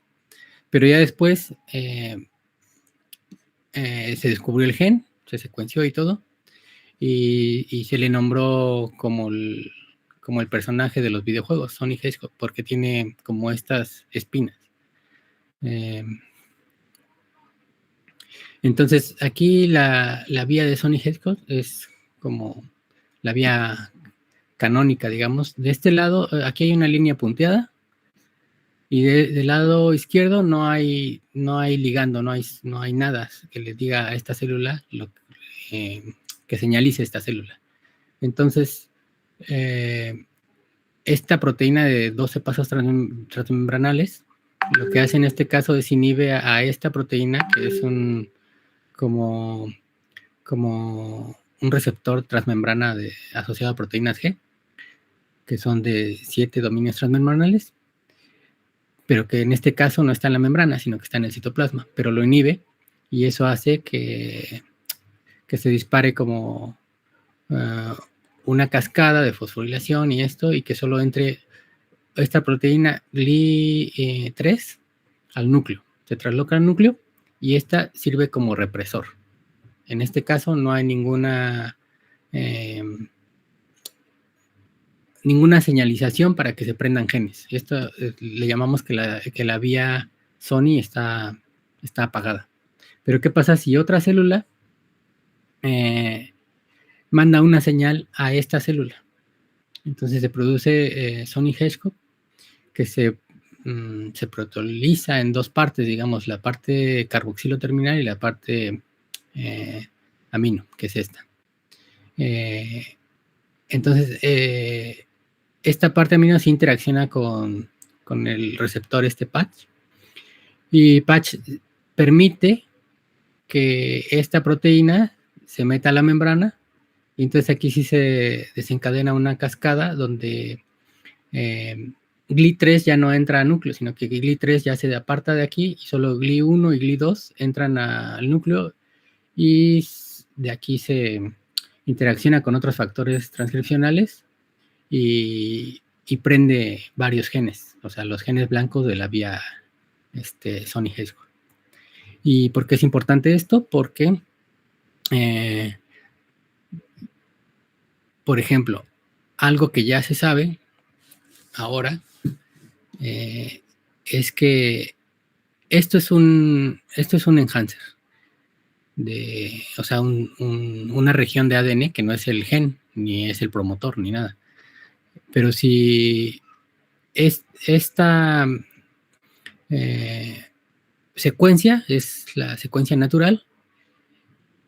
Pero ya después se descubrió el gen, se secuenció y todo, y se le nombró como el personaje de los videojuegos, Sony Hedgehog, porque tiene como estas espinas. Entonces, aquí la vía de Sony Hedgehog es como la vía canónica, digamos. De este lado, aquí hay una línea punteada, y del lado izquierdo no hay ligando, no hay nada que le diga a esta célula que señalice esta célula. Entonces, esta proteína de 12 pasos transmembranales, lo que hace en este caso es inhibe a esta proteína, que es como un receptor transmembrana asociado a proteínas G, que son de 7 dominios transmembranales, pero que en este caso no está en la membrana, sino que está en el citoplasma, pero lo inhibe, y eso hace que se dispare como una cascada de fosforilación y que solo entre esta proteína GLI3 al núcleo. Se trasloca al núcleo y esta sirve como represor. En este caso no hay ninguna señalización para que se prendan genes. Esto le llamamos que la vía Sony está apagada. Pero ¿qué pasa si otra célula manda una señal a esta célula? Entonces se produce Sony Hedgehog, que se protoliza en dos partes, digamos, la parte carboxilo terminal y la parte amino, que es esta. Entonces, esta parte amino sí interacciona con el receptor patch, y patch permite que esta proteína se meta a la membrana, y entonces aquí sí se desencadena una cascada donde GLI3 ya no entra al núcleo, sino que GLI3 ya se aparta de aquí y solo GLI1 y GLI2 entran al núcleo, y de aquí se interacciona con otros factores transcripcionales y prende varios genes, o sea, los genes blancos de la vía Sony Hedgehog. ¿Y por qué es importante esto? Porque, por ejemplo, algo que ya se sabe ahora es que esto es un enhancer, o sea, una región de ADN que no es el gen, ni es el promotor, ni nada. Pero si esta secuencia es la secuencia natural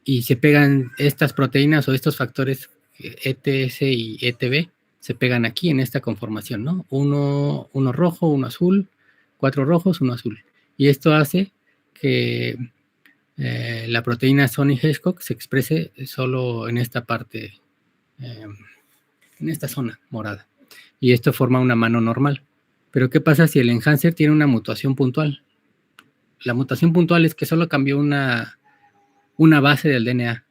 y se pegan estas proteínas o estos factores ETS y ETB, se pegan aquí en esta conformación, ¿no? Uno rojo, uno azul, 4 rojos, uno azul. Y esto hace que la proteína Sony Hedgehog se exprese solo en esta parte, en esta zona morada. Y esto forma una mano normal. Pero ¿qué pasa si el enhancer tiene una mutación puntual? La mutación puntual es que solo cambió una base del DNA.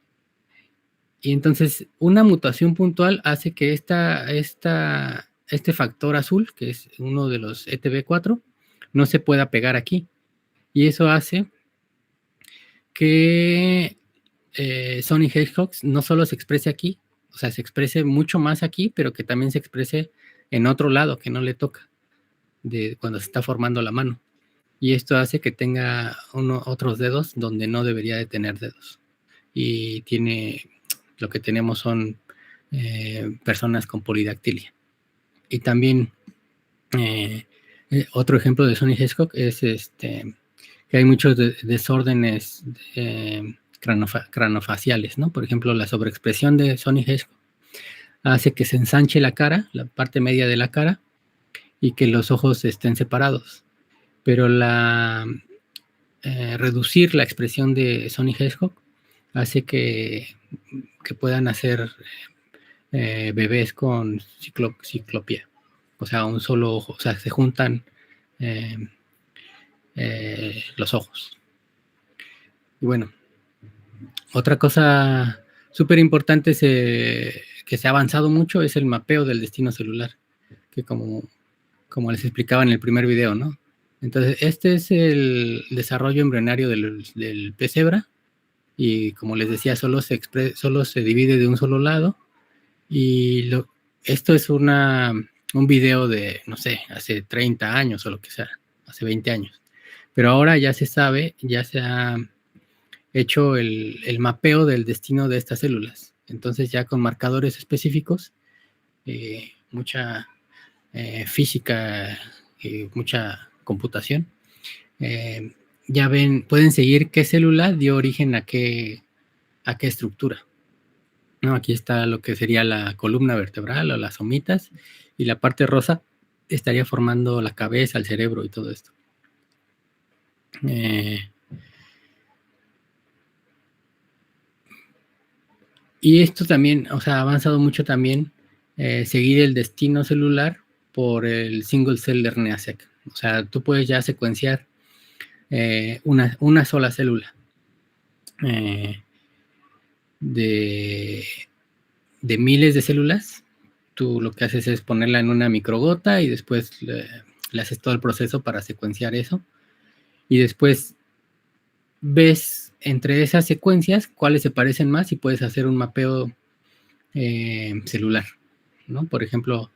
Y entonces una mutación puntual hace que este factor azul, que es uno de los ETB4, no se pueda pegar aquí. Y eso hace que Sony Hedgehog no solo se exprese aquí, o sea, se exprese mucho más aquí, pero que también se exprese en otro lado que no le toca, cuando se está formando la mano. Y esto hace que tenga otros dedos donde no debería de tener dedos. Y lo que tenemos son personas con polidactilia. Y también Otro ejemplo de Sonny Hedgehog es que hay muchos desórdenes cranofaciales, ¿no? Por ejemplo, la sobreexpresión de Sonny Hedgehog hace que se ensanche la cara, la parte media de la cara, y que los ojos estén separados. Pero reducir la expresión de Sonny Hedgehog hace que puedan hacer bebés con ciclopía, o sea, un solo ojo, o sea, se juntan los ojos. Y bueno, otra cosa súper importante que se ha avanzado mucho es el mapeo del destino celular, que como les explicaba en el primer video, ¿no? Entonces, este es el desarrollo embrionario del pez cebra, y como les decía, solo se divide de un solo lado, y esto es un video de, no sé, hace 30 años o lo que sea, hace 20 años. Pero ahora ya se sabe, ya se ha hecho el mapeo del destino de estas células. Entonces ya con marcadores específicos, mucha física y mucha computación, ya pueden seguir qué célula dio origen a qué estructura. ¿No? Aquí está lo que sería la columna vertebral o las somitas, y la parte rosa estaría formando la cabeza, el cerebro y todo esto. Y esto también, o sea, ha avanzado mucho también seguir el destino celular por el single cell RNA-seq. O sea, tú puedes ya secuenciar una sola célula de miles de células. Tú lo que haces es ponerla en una microgota y después le haces todo el proceso para secuenciar eso. Y después ves entre esas secuencias cuáles se parecen más y puedes hacer un mapeo celular, ¿no? Por ejemplo,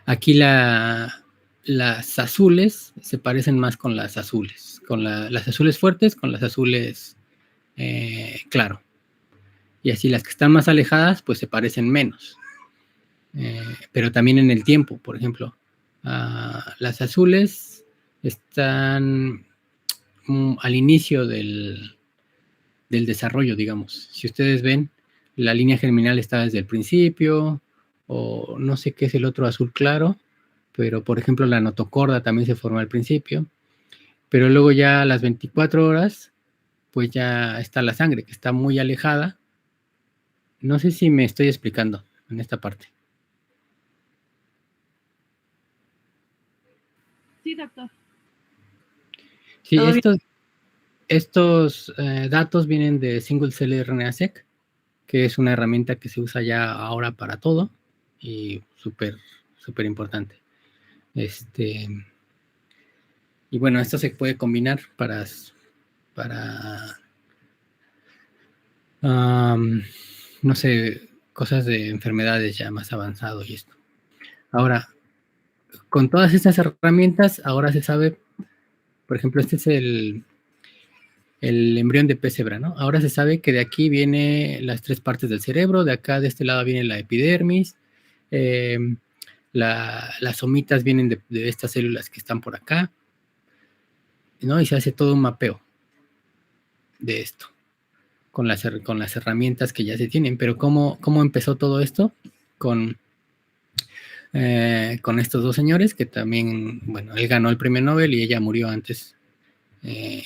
aquí las azules se parecen más con las azules, con las azules fuertes con las azules claro. Y así las que están más alejadas, pues se parecen menos. Pero también en el tiempo, por ejemplo, las azules están al inicio del desarrollo, digamos. Si ustedes ven, la línea germinal está desde el principio, o no sé qué es el otro azul claro, pero por ejemplo la notocorda también se forma al principio, pero luego ya a las 24 horas, pues ya está la sangre, que está muy alejada. No sé si me estoy explicando en esta parte. Sí, doctor. Sí, estos datos vienen de Single Cell RNA-seq, que es una herramienta que se usa ya ahora para todo y súper importante. Y bueno, esto se puede combinar para no sé, cosas de enfermedades ya más avanzado y esto. Ahora, con todas estas herramientas, ahora se sabe, por ejemplo, este es el embrión de pez cebra, ¿no? Ahora se sabe que de aquí vienen las 3 partes del cerebro, de acá, de este lado, viene la epidermis, las somitas vienen de estas células que están por acá, ¿no? Y se hace todo un mapeo de esto, con las herramientas que ya se tienen. Pero ¿cómo empezó todo esto? Con estos dos señores que también, bueno, él ganó el premio Nobel y ella murió antes de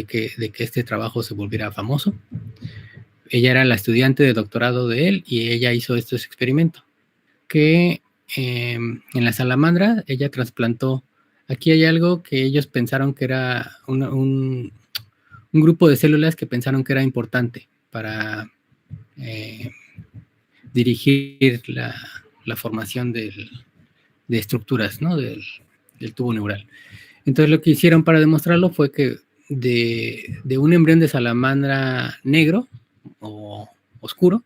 que este trabajo se volviera famoso. Ella era la estudiante de doctorado de él y ella hizo estos experimentos que en la salamandra ella trasplantó. Aquí hay algo que ellos pensaron que era un grupo de células que pensaron que era importante para dirigir la formación de estructuras, ¿no? del tubo neural. Entonces lo que hicieron para demostrarlo fue que de un embrión de salamandra negro o oscuro,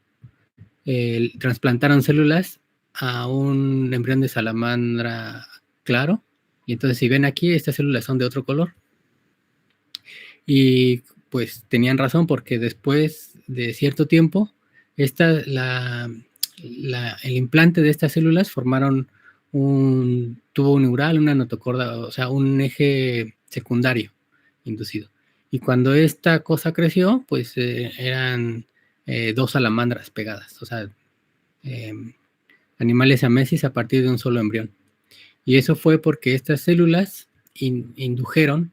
trasplantaron células a un embrión de salamandra claro, y entonces si ven aquí, estas células son de otro color. Y pues tenían razón, porque después de cierto tiempo, la el implante de estas células formaron un tubo neural, una notocorda, o sea, un eje secundario inducido. Y cuando esta cosa creció, pues eran 2 salamandras pegadas, o sea, animales siameses a partir de un solo embrión. Y eso fue porque estas células indujeron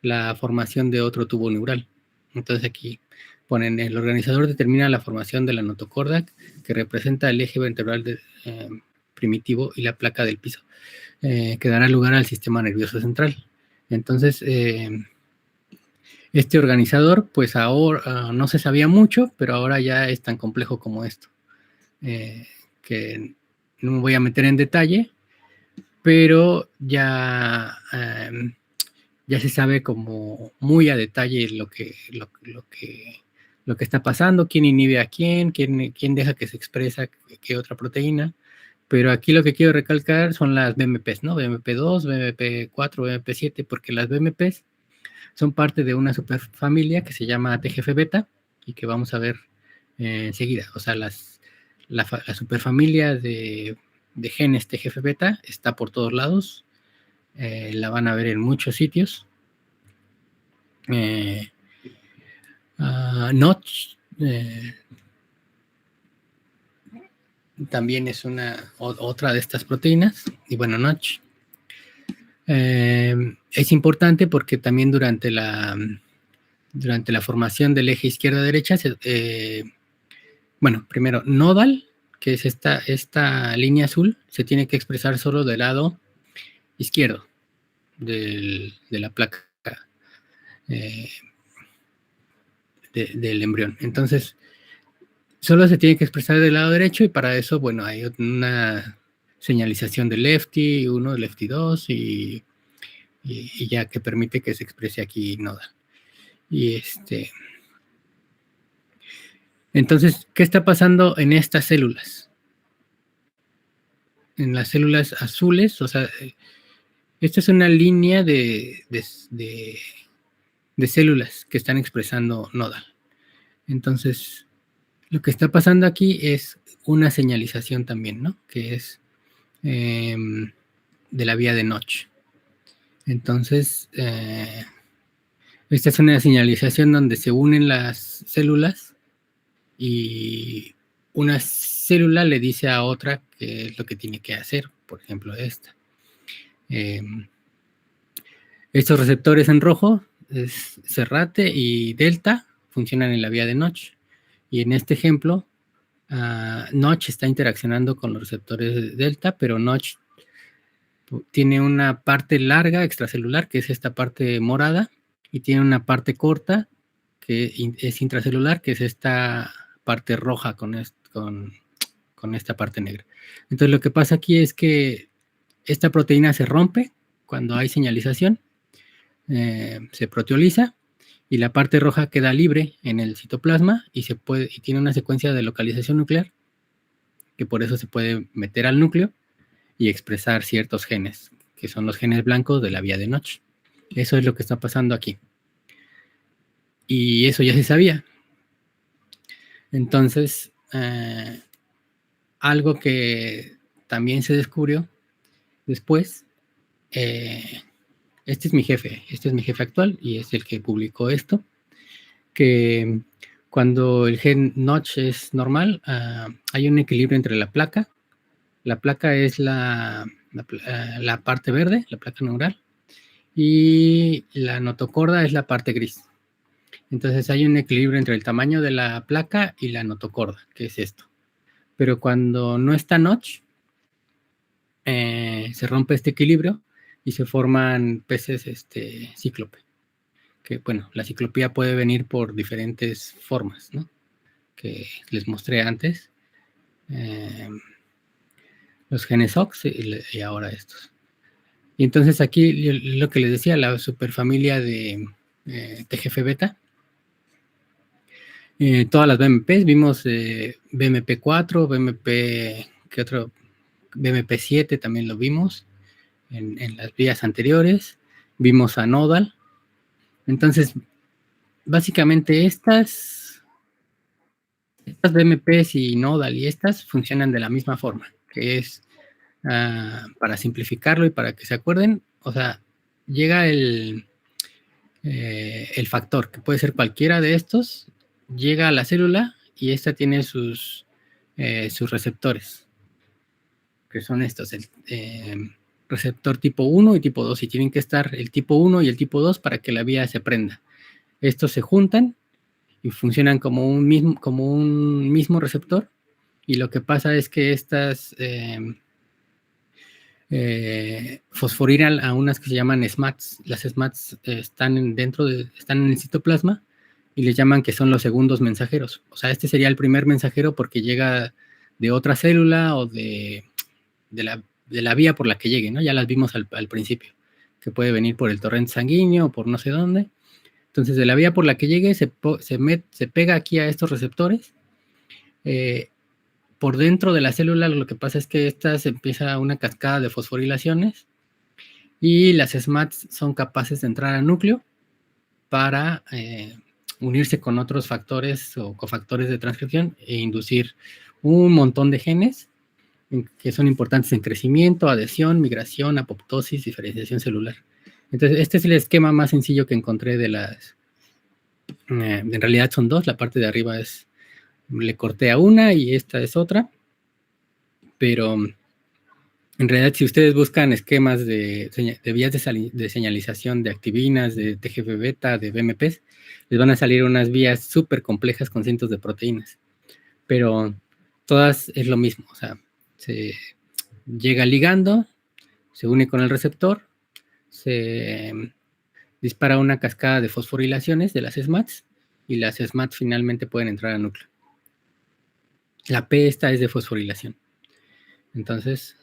la formación de otro tubo neural. Entonces aquí ponen, el organizador determina la formación de la notocorda, que representa el eje vertebral primitivo y la placa del piso, que dará lugar al sistema nervioso central. Entonces, este organizador, pues ahora no se sabía mucho, pero ahora ya es tan complejo como esto, que no me voy a meter en detalle, pero ya se sabe como muy a detalle lo que está pasando, quién inhibe a quién deja que se expresa qué otra proteína. Pero aquí lo que quiero recalcar son las BMPs, ¿no? BMP2, BMP4, BMP7, porque las BMPs son parte de una superfamilia que se llama TGF-beta y que vamos a ver enseguida. O sea, la superfamilia de genes TGF-beta está por todos lados. La van a ver en muchos sitios. Notch también es otra de estas proteínas. Y bueno, Notch es importante porque también durante la formación del eje izquierda-derecha, bueno, primero, nodal, que es esta línea azul, se tiene que expresar solo del lado izquierdo de la placa del embrión. Entonces, solo se tiene que expresar del lado derecho y para eso, bueno, hay una señalización de lefty 1, lefty 2 y ya que permite que se exprese aquí nodal. Y entonces, ¿qué está pasando en estas células? En las células azules, o sea, esta es una línea de células que están expresando nodal. Entonces, lo que está pasando aquí es una señalización también, ¿no? Que es de la vía de Notch. Entonces, esta es una señalización donde se unen las células y una célula le dice a otra qué es lo que tiene que hacer, por ejemplo esta. Estos receptores en rojo, Serrate y Delta, funcionan en la vía de Notch. Y en este ejemplo, Notch está interaccionando con los receptores de Delta, pero Notch tiene una parte larga extracelular, que es esta parte morada, y tiene una parte corta, que es intracelular, que es esta parte roja con esta parte negra. Entonces lo que pasa aquí es que esta proteína se rompe cuando hay señalización, se proteoliza y la parte roja queda libre en el citoplasma y tiene una secuencia de localización nuclear que por eso se puede meter al núcleo y expresar ciertos genes, que son los genes blancos de la vía de Notch. Eso es lo que está pasando aquí. Y eso ya se sabía. Entonces, algo que también se descubrió después, este es mi jefe actual y es el que publicó esto, que cuando el gen Notch es normal, hay un equilibrio entre la placa. La placa es la parte verde, la placa neural, y la notocorda es la parte gris. Entonces hay un equilibrio entre el tamaño de la placa y la notocorda, que es esto. Pero cuando no está Notch, se rompe este equilibrio y se forman peces cíclope. Que bueno, la ciclopía puede venir por diferentes formas, ¿no? Que les mostré antes. Los genes OX y ahora estos. Y entonces aquí lo que les decía, la superfamilia de TGF-beta. Todas las BMPs, vimos BMP4, ¿qué otro? BMP7 también lo vimos en las vías anteriores. Vimos a nodal. Entonces, básicamente estas Estas BMPs y Nodal y estas funcionan de la misma forma, que es, para simplificarlo y para que se acuerden, o sea, llega el factor, que puede ser cualquiera de estos, llega a la célula y esta tiene sus receptores, que son estos, el receptor tipo 1 y tipo 2, y tienen que estar el tipo 1 y el tipo 2 para que la vía se prenda. Estos se juntan y funcionan como un mismo receptor, y lo que pasa es que estas fosforilan a unas que se llaman SMATs. Las SMATs están en el citoplasma y les llaman que son los segundos mensajeros. O sea, este sería el primer mensajero porque llega de otra célula o de la vía por la que llegue, ¿no? Ya las vimos al principio, que puede venir por el torrente sanguíneo o por no sé dónde. Entonces, de la vía por la que llegue, se pega aquí a estos receptores. Por dentro de la célula, lo que pasa es que empieza una cascada de fosforilaciones y las SMATs son capaces de entrar al núcleo para unirse con otros factores o cofactores de transcripción e inducir un montón de genes que son importantes en crecimiento, adhesión, migración, apoptosis, diferenciación celular. Entonces, este es el esquema más sencillo que encontré de las... en realidad son dos, la parte de arriba le corté a una y esta es otra, pero en realidad si ustedes buscan esquemas de vías de señalización de activinas, de TGF-beta, de BMPs, les van a salir unas vías súper complejas con cientos de proteínas, pero todas es lo mismo, o sea, se llega ligando, se une con el receptor, se dispara una cascada de fosforilaciones de las SMATs y las SMATs finalmente pueden entrar al núcleo. La P esta es de fosforilación. Entonces,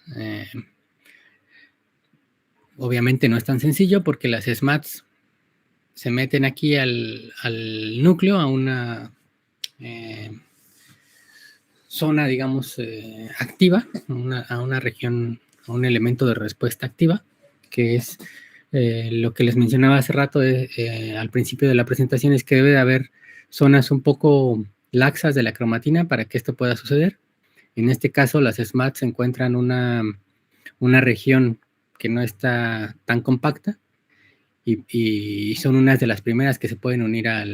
obviamente no es tan sencillo porque las SMATs se meten aquí al núcleo, a una zona, digamos, activa, a una región, a un elemento de respuesta activa, que es lo que les mencionaba hace rato al principio de la presentación, es que debe de haber zonas un poco laxas de la cromatina para que esto pueda suceder. En este caso, las SMATs encuentran una región que no está tan compacta y son unas de las primeras que se pueden unir a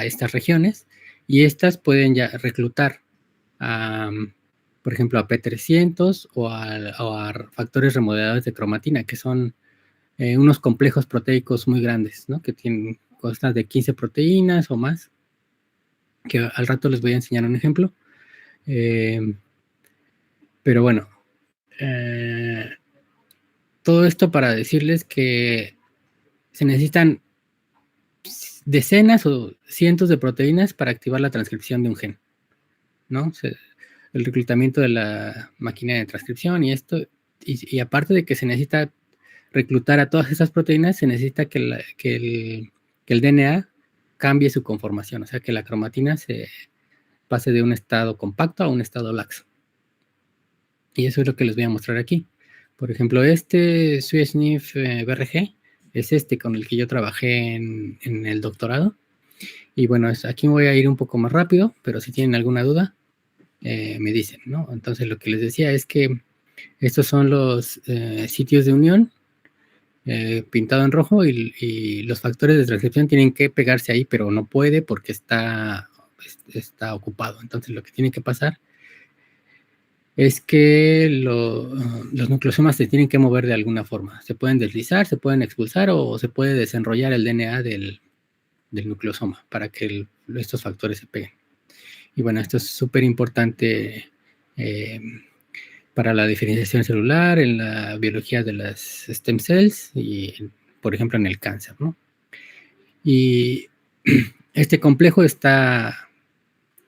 estas regiones, y estas pueden ya reclutar por ejemplo, a P300 o a factores remodeladores de cromatina, que son unos complejos proteicos muy grandes, ¿no? Que constan de 15 proteínas o más, que al rato les voy a enseñar un ejemplo. Pero bueno, todo esto para decirles que se necesitan decenas o cientos de proteínas para activar la transcripción de un gen, ¿no? El reclutamiento de la máquina de transcripción y esto, y aparte de que se necesita reclutar a todas esas proteínas, se necesita que el DNA cambie su conformación, o sea, que la cromatina se pase de un estado compacto a un estado laxo. Y eso es lo que les voy a mostrar aquí. Por ejemplo, este SWI-SNF BRG es este con el que yo trabajé en el doctorado. Y bueno, aquí voy a ir un poco más rápido, pero si tienen alguna duda, me dicen, ¿no? Entonces, lo que les decía es que estos son los sitios de unión pintado en rojo, y los factores de transcripción tienen que pegarse ahí, pero no puede porque está ocupado. Entonces, lo que tiene que pasar es que los nucleosomas se tienen que mover de alguna forma. Se pueden deslizar, se pueden expulsar o se puede desenrollar el DNA del nucleosoma para que estos factores se peguen. Y bueno, esto es súper importante para la diferenciación celular, en la biología de las stem cells y, por ejemplo, en el cáncer, ¿no? Y este complejo está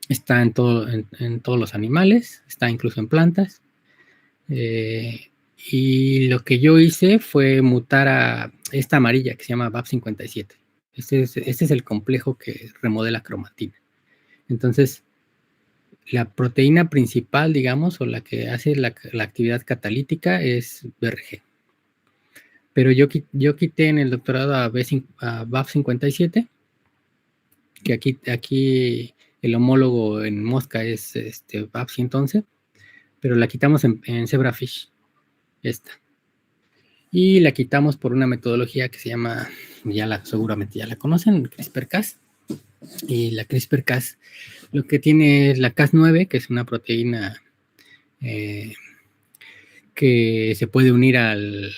en todos los animales, está incluso en plantas. Y lo que yo hice fue mutar a esta amarilla que se llama BAP57. Este es el complejo que remodela cromatina. Entonces, la proteína principal, digamos, o la que hace la actividad catalítica es BRG. Pero yo quité en el doctorado a BAP57, que aquí el homólogo en mosca es BAP111, pero la quitamos en zebrafish, esta. Y la quitamos por una metodología que se llama, seguramente ya la conocen, CRISPR-Cas. Y la CRISPR-Cas lo que tiene es la Cas9, que es una proteína que se puede unir al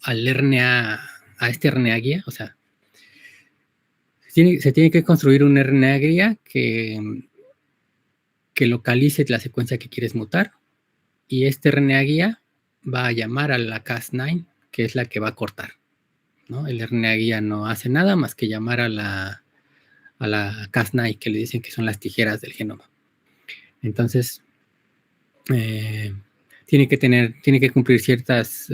RNA, a este RNA guía. O sea, se tiene que construir un RNA guía que localice la secuencia que quieres mutar, y este RNA guía va a llamar a la Cas9, que es la que va a cortar, ¿no? El RNA guía no hace nada más que llamar a la Cas9, que le dicen que son las tijeras del genoma. Entonces, tiene que cumplir ciertas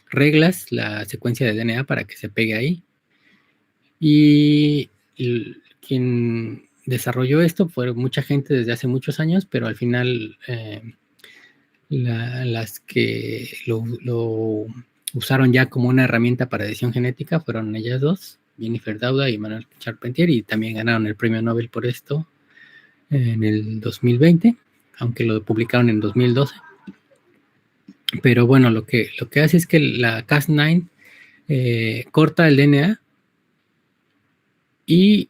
reglas la secuencia de DNA para que se pegue ahí. Y quien desarrolló esto fue mucha gente desde hace muchos años, pero al final las que lo usaron ya como una herramienta para edición genética fueron ellas dos, Jennifer Doudna y Emmanuel Charpentier, y también ganaron el premio Nobel por esto en el 2020, aunque lo publicaron en 2012. Pero bueno, lo que hace es que la Cas9 corta el DNA, y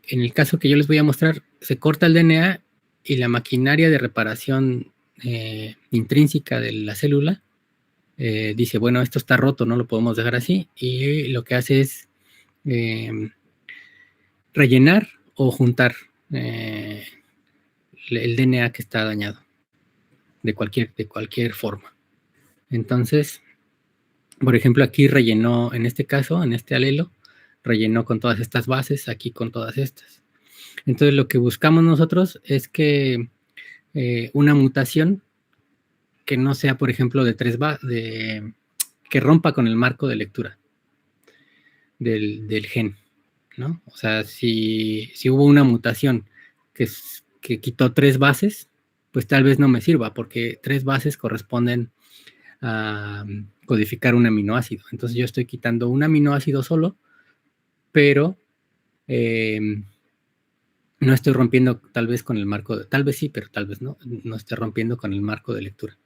en el caso que yo les voy a mostrar, se corta el DNA y la maquinaria de reparación intrínseca de la célula dice, bueno, esto está roto, no lo podemos dejar así, y lo que hace es rellenar o juntar el DNA que está dañado de cualquier forma. Entonces, por ejemplo, aquí rellenó, en este caso, en este alelo, rellenó con todas estas bases, aquí con todas estas. Entonces, lo que buscamos nosotros es que una mutación que no sea, por ejemplo, que rompa con el marco de lectura del gen, ¿no? O sea, si hubo una mutación que quitó 3 bases, pues tal vez no me sirva, porque 3 bases corresponden a codificar un aminoácido. Entonces yo estoy quitando un aminoácido solo, pero no estoy rompiendo tal vez con el marco, tal vez sí, pero tal vez no estoy rompiendo con el marco de lectura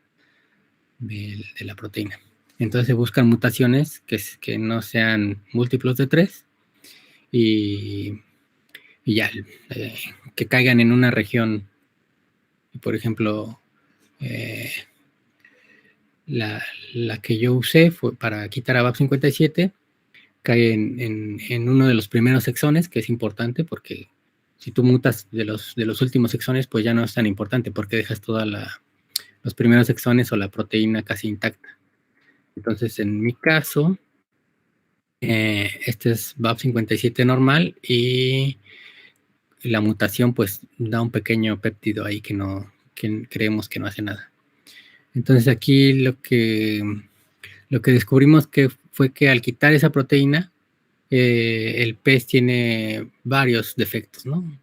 de la proteína. Entonces se buscan mutaciones que no sean múltiplos de 3 y ya, que caigan en una región. Por ejemplo, la que yo usé fue para quitar a BAP57, cae en uno de los primeros exones, que es importante porque si tú mutas de los últimos exones, pues ya no es tan importante porque dejas todos los primeros exones o la proteína casi intacta. Entonces, en mi caso, este es BAP57 normal, y la mutación pues da un pequeño péptido ahí que creemos que no hace nada. Entonces aquí lo que descubrimos fue que al quitar esa proteína, el pez tiene varios defectos, ¿no?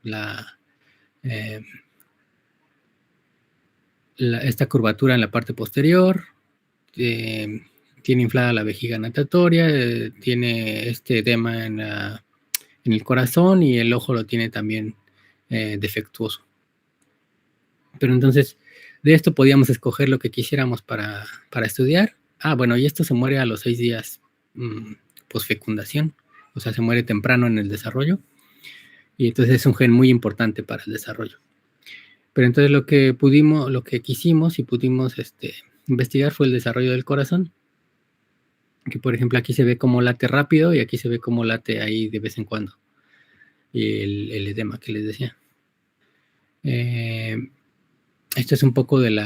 Esta curvatura en la parte posterior, tiene inflada la vejiga natatoria, tiene este edema en el corazón, y el ojo lo tiene también defectuoso. Pero entonces, de esto podíamos escoger lo que quisiéramos para estudiar. Bueno, y esto se muere a los 6 días posfecundación, o sea, se muere temprano en el desarrollo, y entonces es un gen muy importante para el desarrollo. Pero entonces lo que quisimos y pudimos investigar fue el desarrollo del corazón, que por ejemplo aquí se ve cómo late rápido y aquí se ve cómo late ahí de vez en cuando, y el edema que les decía. Esto es un poco del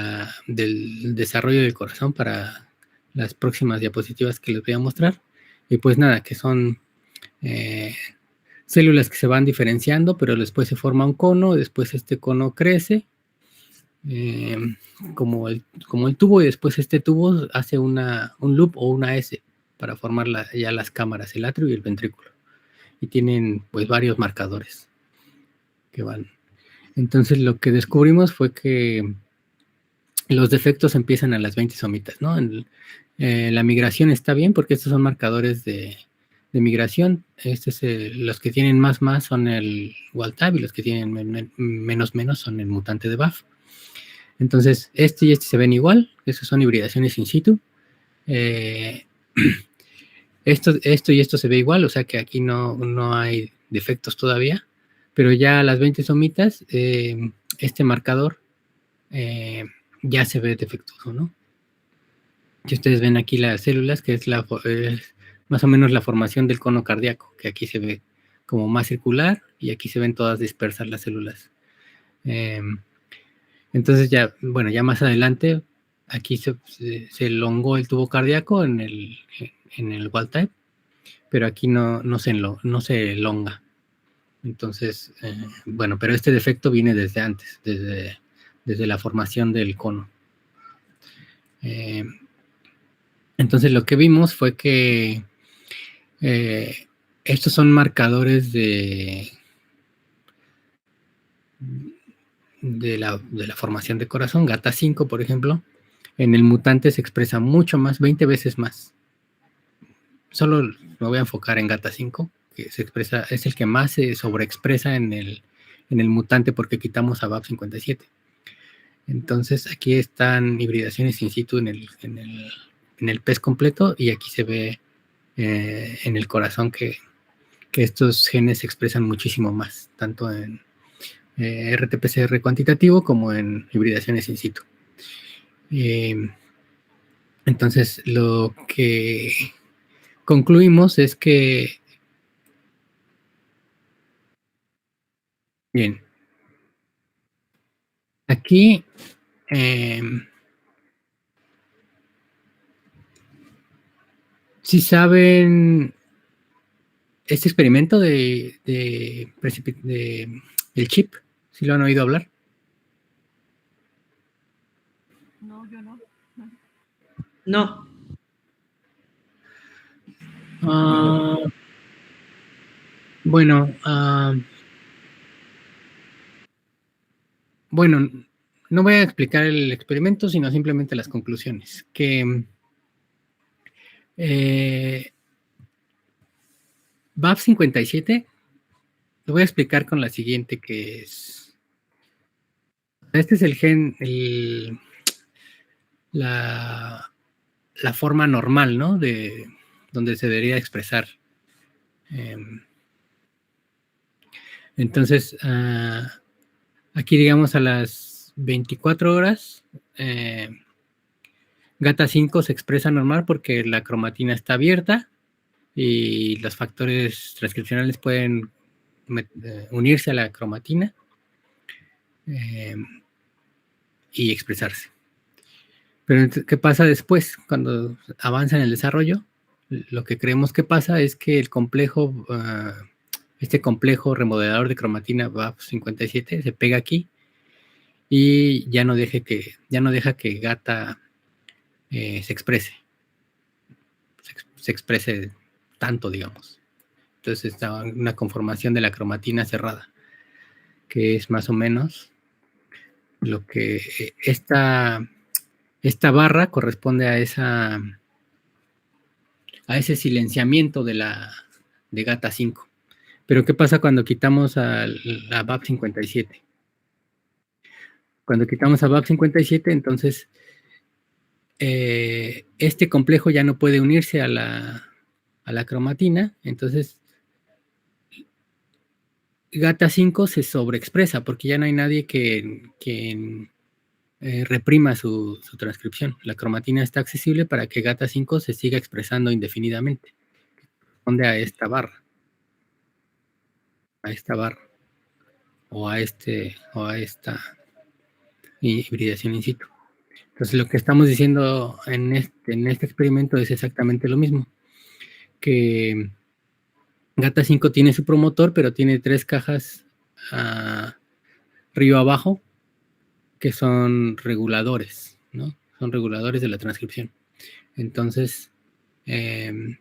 desarrollo del corazón para las próximas diapositivas que les voy a mostrar. Y pues nada, que son células que se van diferenciando, pero después se forma un cono, después este cono crece como el tubo, y después este tubo hace un loop o una S para formar ya las cámaras, el atrio y el ventrículo. Y tienen pues varios marcadores que van. Entonces lo que descubrimos fue que los defectos empiezan a las 20 somitas, ¿no? La migración está bien porque estos son marcadores de migración. Los que tienen más son el wild type y los que tienen menos son el mutante de BAF. Entonces, este y este se ven igual. Esas son hibridaciones in situ. Esto y esto se ve igual, o sea que aquí no hay defectos todavía, pero ya a las 20 somitas, este marcador ya se ve defectuoso, ¿no? Y ustedes ven aquí las células, que es más o menos la formación del cono cardíaco, que aquí se ve como más circular y aquí se ven todas dispersas las células. Entonces ya más adelante, aquí se elongó el tubo cardíaco en el wild type, pero aquí no se elonga. Entonces, pero este defecto viene desde antes, desde la formación del cono. Entonces lo que vimos fue que estos son marcadores de la formación de corazón. GATA5, por ejemplo, en el mutante se expresa mucho más, 20 veces más. Solo me voy a enfocar en GATA5, que es el que más se sobreexpresa en el mutante porque quitamos a BAP57. Entonces aquí están hibridaciones in situ en el pez completo, y aquí se ve en el corazón que estos genes se expresan muchísimo más, tanto en RT-PCR cuantitativo como en hibridaciones in situ. Entonces lo que concluimos es que bien, aquí si saben este experimento del chip, ¿sí lo han oído hablar? No, yo no. No. Bueno, no voy a explicar el experimento, sino simplemente las conclusiones. Que BAF57 lo voy a explicar con la siguiente, que es... Este es el gen, la forma normal, ¿no? De donde se debería expresar. Entonces, aquí digamos a las 24 horas, GATA5 se expresa normal porque la cromatina está abierta y los factores transcripcionales pueden unirse a la cromatina y expresarse. Pero ¿qué pasa después? Cuando avanza en el desarrollo, lo que creemos que pasa es que el complejo, este complejo remodelador de cromatina BAF57 se pega aquí y ya no deja que GATA se exprese tanto, digamos. Entonces está una conformación de la cromatina cerrada, que es más o menos lo que esta barra corresponde a ese silenciamiento de GATA5. Pero ¿qué pasa cuando quitamos a BAP57? Cuando quitamos a BAP57, entonces este complejo ya no puede unirse a la cromatina, entonces GATA5 se sobreexpresa porque ya no hay nadie que reprima su transcripción. La cromatina está accesible para que GATA5 se siga expresando indefinidamente. Responde a esta barra. O a esta hibridación in situ. Entonces lo que estamos diciendo en este experimento es exactamente lo mismo. Que GATA5 tiene su promotor, pero tiene 3 cajas río abajo, que son reguladores, ¿no? Son reguladores de la transcripción. Entonces, en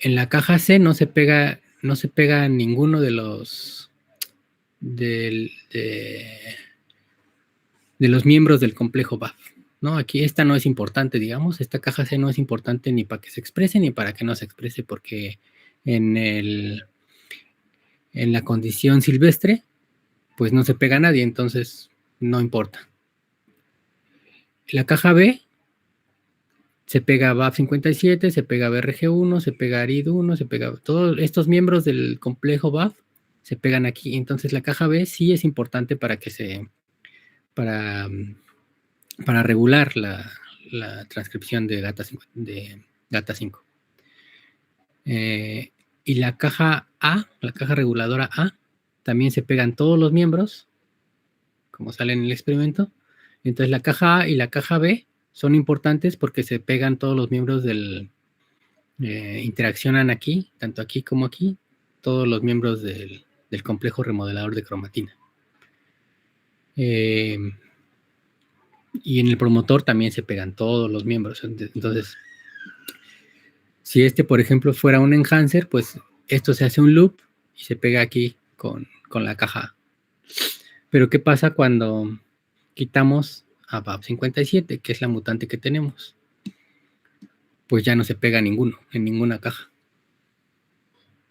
la caja C no se pega ninguno de los de los miembros del complejo BAF. ¿no? Aquí esta no es importante, digamos, esta caja C no es importante ni para que se exprese ni para que no se exprese, porque en la condición silvestre, pues no se pega a nadie, entonces no importa. La caja B se pega a BAF57, se pega a BRG1, se pega a ARID1, se pega a todos estos miembros del complejo BAF se pegan aquí. Entonces la caja B sí es importante para que para regular la transcripción de GATA5. Y la caja A, la caja reguladora A, también se pegan todos los miembros, como sale en el experimento. Entonces la caja A y la caja B son importantes porque se pegan todos los miembros interaccionan aquí, tanto aquí como aquí, todos los miembros del complejo remodelador de cromatina. Y en el promotor también se pegan todos los miembros. Entonces, si por ejemplo, fuera un enhancer, pues esto se hace un loop y se pega aquí con la caja A. Pero ¿qué pasa cuando quitamos a BAP57, que es la mutante que tenemos? Pues ya no se pega ninguno, en ninguna caja.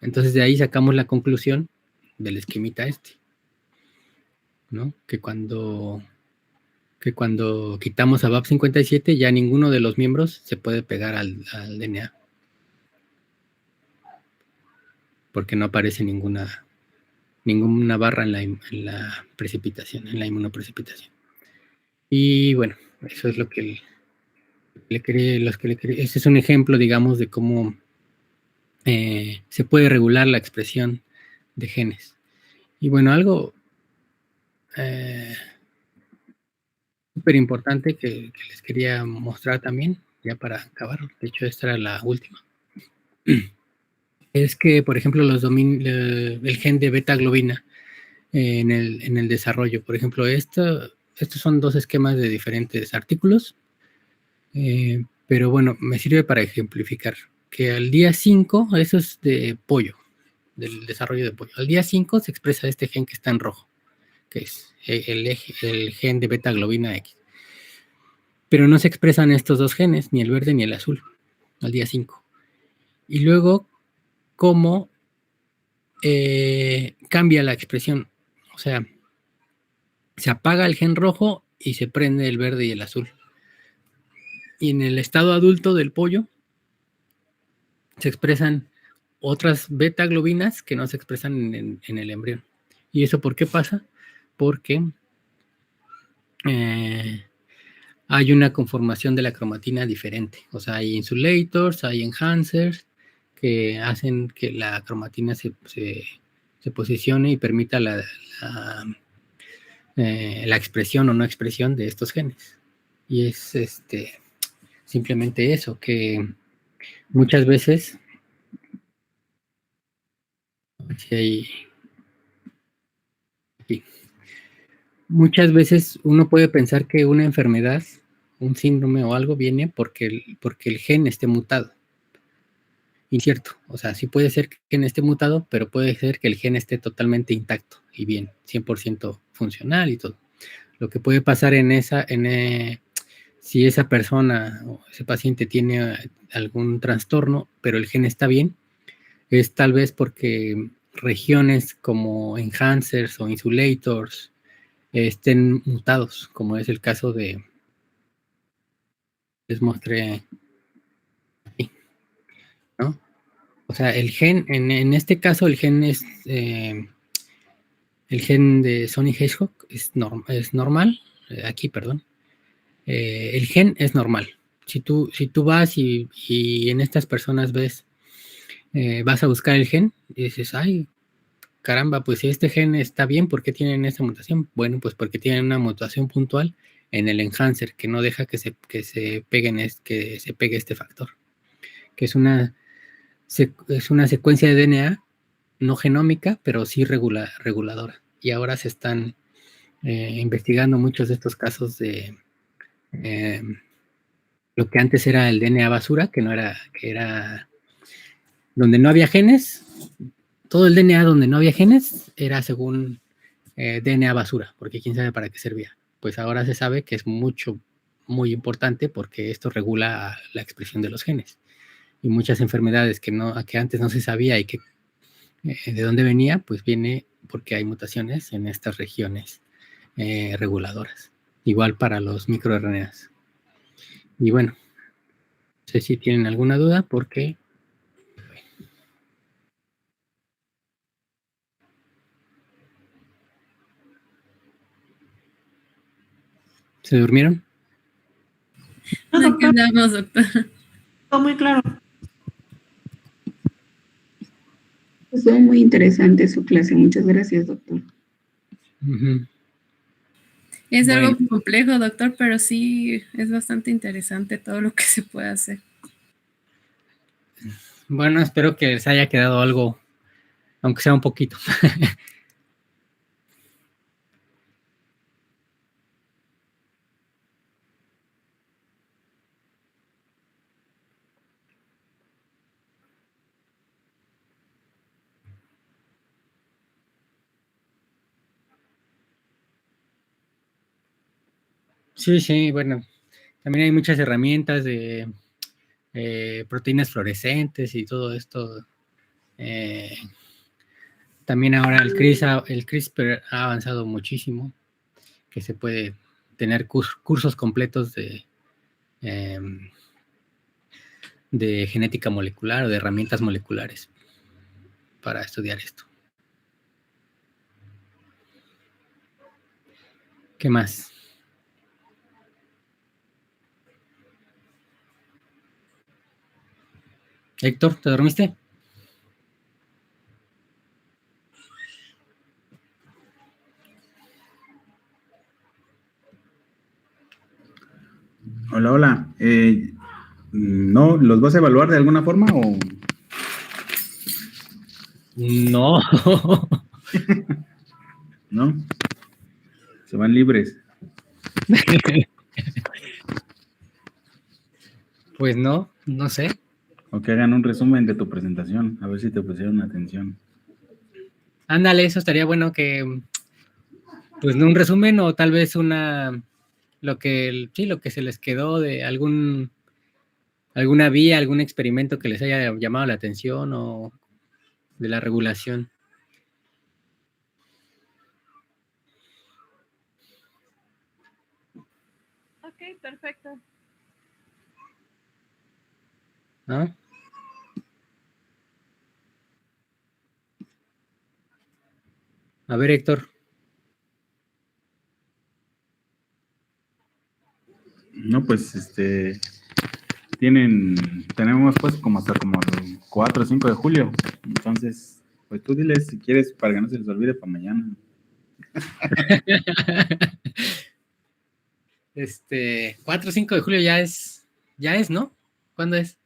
Entonces de ahí sacamos la conclusión del esquemita ¿no? Que cuando quitamos a BAP57 ya ninguno de los miembros se puede pegar al DNA. Porque no aparece ninguna barra en la precipitación, en la inmunoprecipitación. Y bueno, eso es lo que le quería. Este es un ejemplo, digamos, de cómo se puede regular la expresión de genes. Y bueno, algo súper importante que les quería mostrar también, ya para acabar, de hecho esta era la última, es que, por ejemplo, el gen de beta globina en el desarrollo, por ejemplo, estos son dos esquemas de diferentes artículos, pero bueno, me sirve para ejemplificar que al día 5, eso es de pollo, del desarrollo de pollo, al día 5 se expresa este gen que está en rojo, que es el gen de beta globina X. Pero no se expresan estos dos genes, ni el verde ni el azul, al día 5. Y luego, ¿cómo cambia la expresión? O sea, se apaga el gen rojo y se prende el verde y el azul. Y en el estado adulto del pollo se expresan otras beta globinas que no se expresan en el embrión. ¿Y eso por qué pasa? Porque hay una conformación de la cromatina diferente. O sea, hay insulators, hay enhancers que hacen que la cromatina se posicione y permita la expresión o no expresión de estos genes. Y es simplemente eso, que muchas veces muchas veces uno puede pensar que una enfermedad, un síndrome o algo viene porque el gen esté mutado. Incierto, o sea, sí puede ser que el gen esté mutado, pero puede ser que el gen esté totalmente intacto y bien, 100% funcional y todo. Lo que puede pasar si esa persona o ese paciente tiene algún trastorno, pero el gen está bien, es tal vez porque regiones como enhancers o insulators estén mutados, como es el caso de, les mostré aquí, ¿no? O sea, el gen, en este caso el gen es, el gen de Sonic Hedgehog es normal, aquí, perdón, el gen es normal. Si tú vas y en estas personas vas a buscar el gen y dices, ay, caramba, pues si este gen está bien, ¿por qué tienen esta mutación? Bueno, pues porque tienen una mutación puntual en el enhancer que no deja que se pegue este factor, que es una secuencia de DNA no genómica, pero sí reguladora. Y ahora se están investigando muchos de estos casos de lo que antes era el DNA basura, que era donde no había genes. Todo el DNA donde no había genes era según DNA basura, porque quién sabe para qué servía. Pues ahora se sabe que es mucho muy importante porque esto regula la expresión de los genes. Y muchas enfermedades que antes no se sabía y que de dónde venía, pues viene porque hay mutaciones en estas regiones reguladoras. Igual para los microRNAs. Y bueno, no sé si tienen alguna duda porque... ¿Se durmieron? No, ¿De qué doctor, hablamos, doctor? todo muy claro. Estuvo muy interesante su clase. Muchas gracias, doctor. Uh-huh. Es Bueno. algo complejo, doctor, pero sí es bastante interesante todo lo que se puede hacer. Bueno, espero que les haya quedado algo, aunque sea un poquito. Sí, bueno, también hay muchas herramientas de proteínas fluorescentes y todo esto. También ahora el CRISPR ha avanzado muchísimo, que se puede tener cursos completos de genética molecular o de herramientas moleculares para estudiar esto. ¿Qué más? Héctor, ¿te dormiste? Hola. ¿No los vas a evaluar de alguna forma o...? No. ¿No? Se van libres. Pues no sé. O que hagan un resumen de tu presentación, a ver si te pusieron atención. Ándale, eso estaría bueno que, pues no un resumen o tal vez lo que se les quedó de alguna vía, algún experimento que les haya llamado la atención o de la regulación. Ok, perfecto. ¿No? A ver, Héctor. No, pues, tenemos pues como hasta como el 4 o 5 de julio. Entonces, pues tú diles si quieres para que no se les olvide para mañana. 4 o 5 de julio ya es, ¿no? ¿Cuándo es?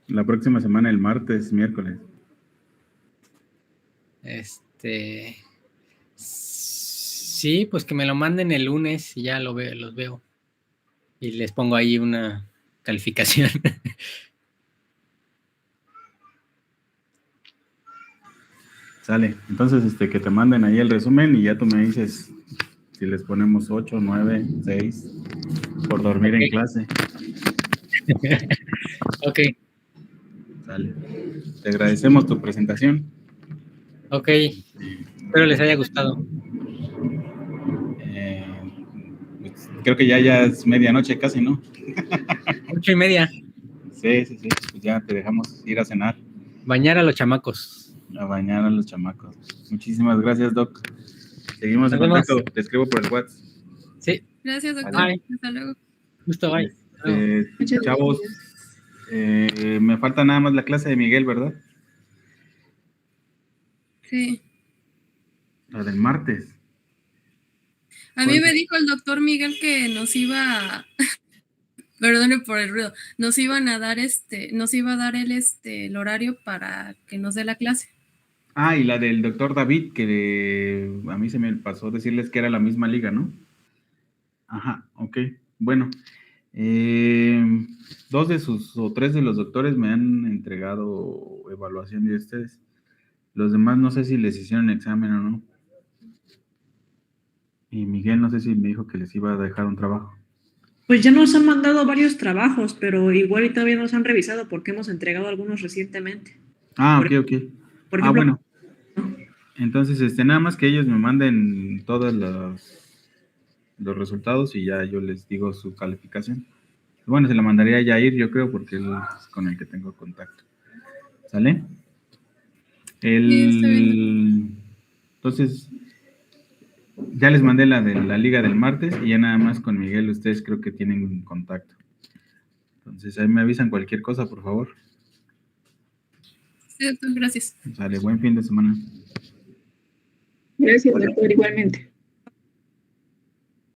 La próxima semana, el martes, miércoles. Sí, pues que me lo manden el lunes y ya los veo. Y les pongo ahí una calificación. Sale. Entonces, que te manden ahí el resumen y ya tú me dices si les ponemos 8, 9, 6 por dormir en clase. Ok. Sale. Te agradecemos tu presentación. Ok. Espero les haya gustado. Pues, creo que ya es medianoche casi, ¿no? 8:30. Sí. Pues ya te dejamos ir a cenar. Bañar a los chamacos. A bañar a los chamacos. Muchísimas gracias, Doc. Seguimos en contacto. Te escribo por el WhatsApp. Sí. Gracias, doctor. Bye. Hasta luego. Justo, bye. Chavos, me falta nada más la clase de Miguel, ¿verdad? Sí. La del martes. A mí me dijo el doctor Miguel que nos iba, perdone por el ruido, nos iban a dar nos iba a dar el horario para que nos dé la clase. Ah, y la del doctor David, que a mí se me pasó decirles que era la misma liga, ¿no? Ajá, ok. Bueno, 2 o 3 de los doctores me han entregado evaluación de ustedes. Los demás no sé si les hicieron examen o no. Y Miguel, no sé si me dijo que les iba a dejar un trabajo. Pues ya nos han mandado varios trabajos, pero igual y todavía nos han revisado porque hemos entregado algunos recientemente. Ah, Por- ok. Por Ah, ejemplo, bueno. Entonces, nada más que ellos me manden todos los resultados y ya yo les digo su calificación. Bueno, se la mandaría a Yair, yo creo, porque él es con el que tengo contacto. ¿Sale? Sí, está bien. Entonces, ya les mandé la de la liga del martes y ya nada más con Miguel ustedes creo que tienen contacto. Entonces, ahí me avisan cualquier cosa, por favor. Sí, doctor, gracias. Sale, buen fin de semana. Gracias, doctor, igualmente.